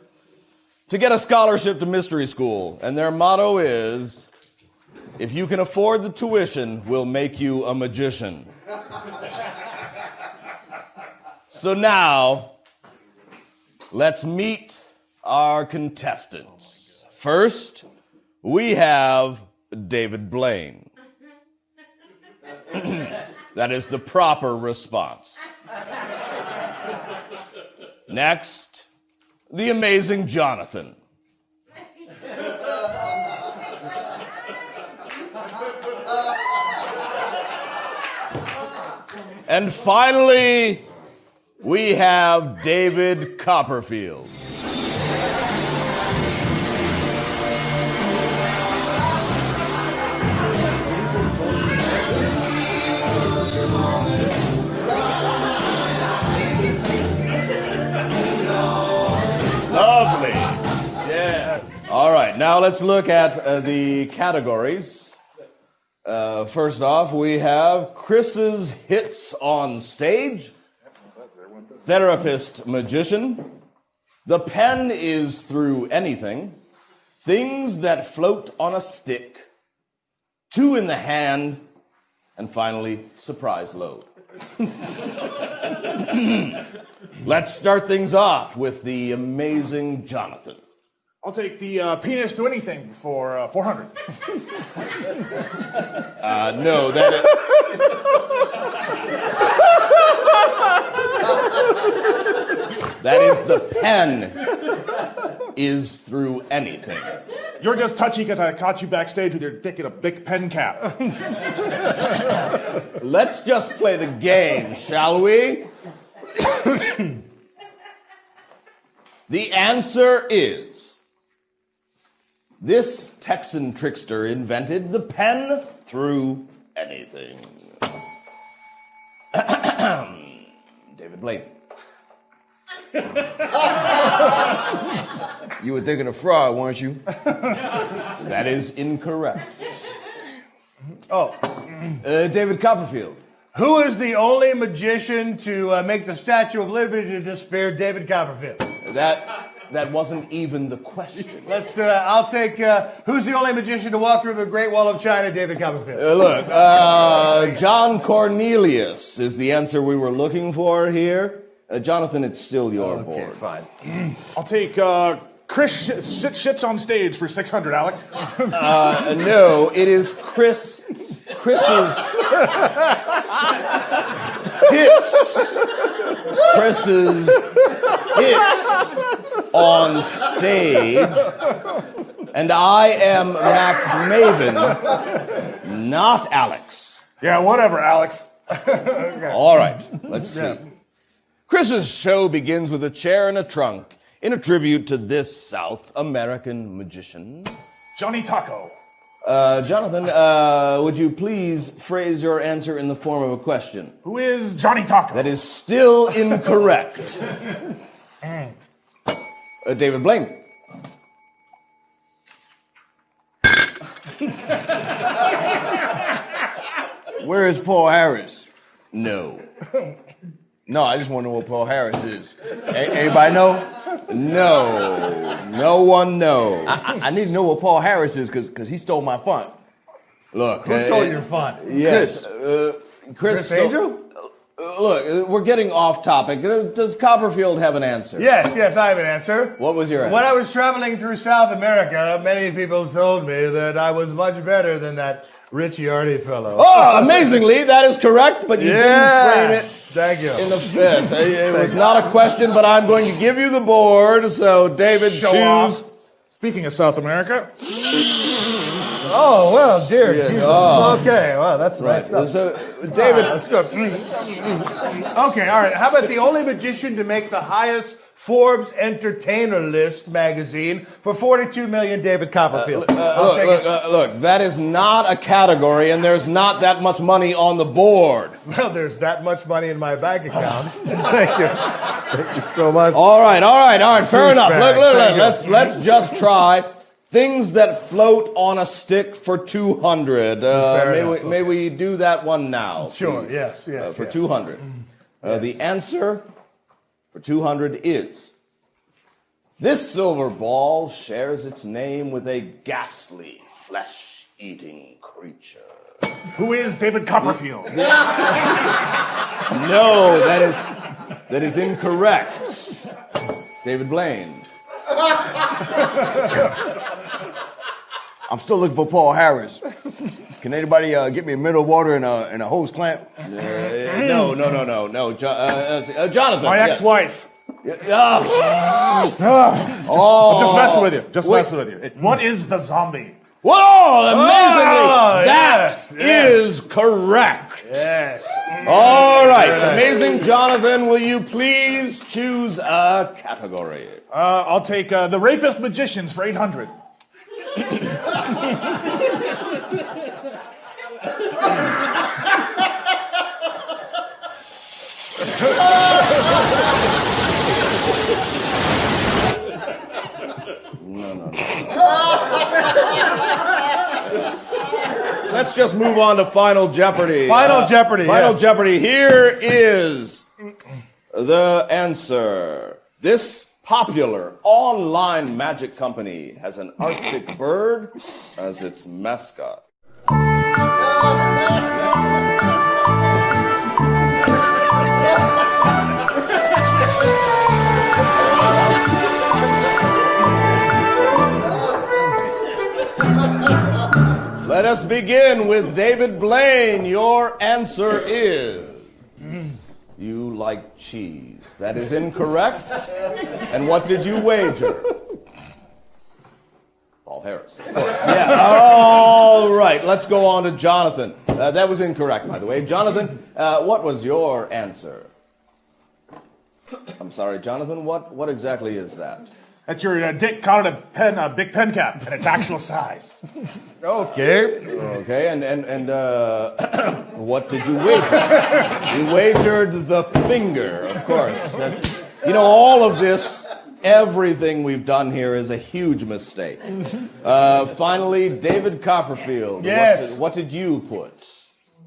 to get a scholarship to mystery school. And their motto is, if you can afford the tuition, we'll make you a magician. So now, let's meet our contestants. First, we have David Blaine. That is the proper response. Next, the amazing Jonathan. And finally, we have David Copperfield. Lovely. Yes. All right, now let's look at the categories. First off, we have Chris's hits on stage. Therapist magician. The pen is through anything. Things that float on a stick. Two in the hand. And finally, surprise load. Let's start things off with the amazing Jonathan. I'll take the penis do anything for 400. No, that is the pen is through anything. You're just touchy because I caught you backstage with your dick in a big pen cap. Let's just play the game, shall we? The answer is, this Texan trickster invented the pen through anything. David Blaine. You were thinking of fraud, weren't you? That is incorrect. Oh. David Copperfield. Who is the only magician to make the Statue of Liberty disappear? David Copperfield. That wasn't even the question. I'll take, who's the only magician to walk through the Great Wall of China? David Copperfield. Look, John Cornelius is the answer we were looking for here. Jonathan, it's still your board. Okay, fine. I'll take Chris shits on stage for 600, Alex. No, it is Chris's hits on stage, and I am Max Maven, not Alex. Yeah, whatever, Alex. Okay. All right, let's see. Chris's show begins with a chair and a trunk in a tribute to this South American magician. Johnny Taco. Jonathan, would you please phrase your answer in the form of a question? Who is Johnny Taco? That is still incorrect. David Blaine. Where is Paul Harris? No. No, I just want to know what Paul Harris is. Anybody know? No. No one knows. I need to know what Paul Harris is because he stole my fun. Look. Who stole your fun? Yes. Chris Angel? Look, we're getting off topic. Does Copperfield have an answer? Yes, I have an answer. What was your answer? When I was traveling through South America, many people told me that I was much better than that Ricciardi fellow. Oh, amazingly, that is correct, but you didn't frame it. Thank you. In the fist. It was not a question, but I'm going to give you the board. So, David, choose. Speaking of South America. Oh, well, dear. Yeah, Jesus. oh. Okay, well, that's Right. nice stuff. So, David. That's good. Okay, all right. How about the only magician to make the highest Forbes Entertainer List magazine for $42 million, David Copperfield? Look, that is not a category, and there's not that much money on the board. Well, there's that much money in my bank account. Thank you. Thank you so much. All right. Fair enough. Douchebag. Look, let's just try things that float on a stick for 200. May we do that one now? Sure. Please? Yes. For 200. The answer for 200 is, this silver ball shares its name with a ghastly flesh-eating creature. Who is David Copperfield? No, that is incorrect. David Blaine. I'm still looking for Paul Harris. Can anybody get me a mineral water and a hose clamp? No. Jonathan. My ex-wife. Oh. Just messing with you. Messing with you. What is the zombie? Whoa, amazingly, that yes. is correct. Yes. All right, amazing Jonathan, will you please choose a category? I'll take the rapist magicians for 800. No. Let's just move on to Final Jeopardy. Final Jeopardy. Final yes. Jeopardy. Here is the answer. This popular online magic company has an Arctic bird as its mascot. us begin with David Blaine. Your answer is you like cheese. That is incorrect. And what did you wager? Paul Harris, of course. Yeah. All right. Let's go on to Jonathan. That was incorrect, by the way. Jonathan, what was your answer? I'm sorry, Jonathan. What exactly is that? That's your Dick called it a big pen cap, and it's actual size. Okay. Okay, and what did you wager? You wagered the finger, of course. All of this, everything we've done here is a huge mistake. Finally, David Copperfield. Yes. What did you put?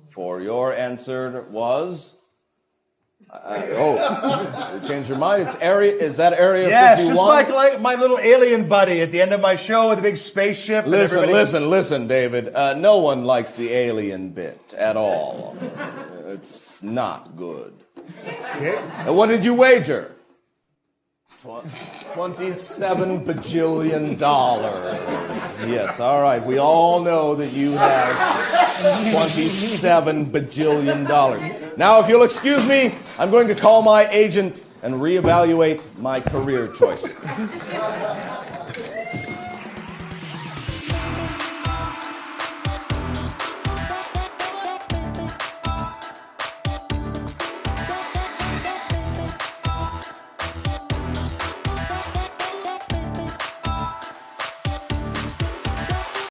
For your answer was... you changed your mind. It's area. Is that Area 51? Yes, just like my little alien buddy at the end of my show with a big spaceship. Listen, David. No one likes the alien bit at all. It's not good. Okay. What did you wager? $27 bajillion. Yes, all right. We all know that you have $27 bajillion. Now, if you'll excuse me, I'm going to call my agent and reevaluate my career choices.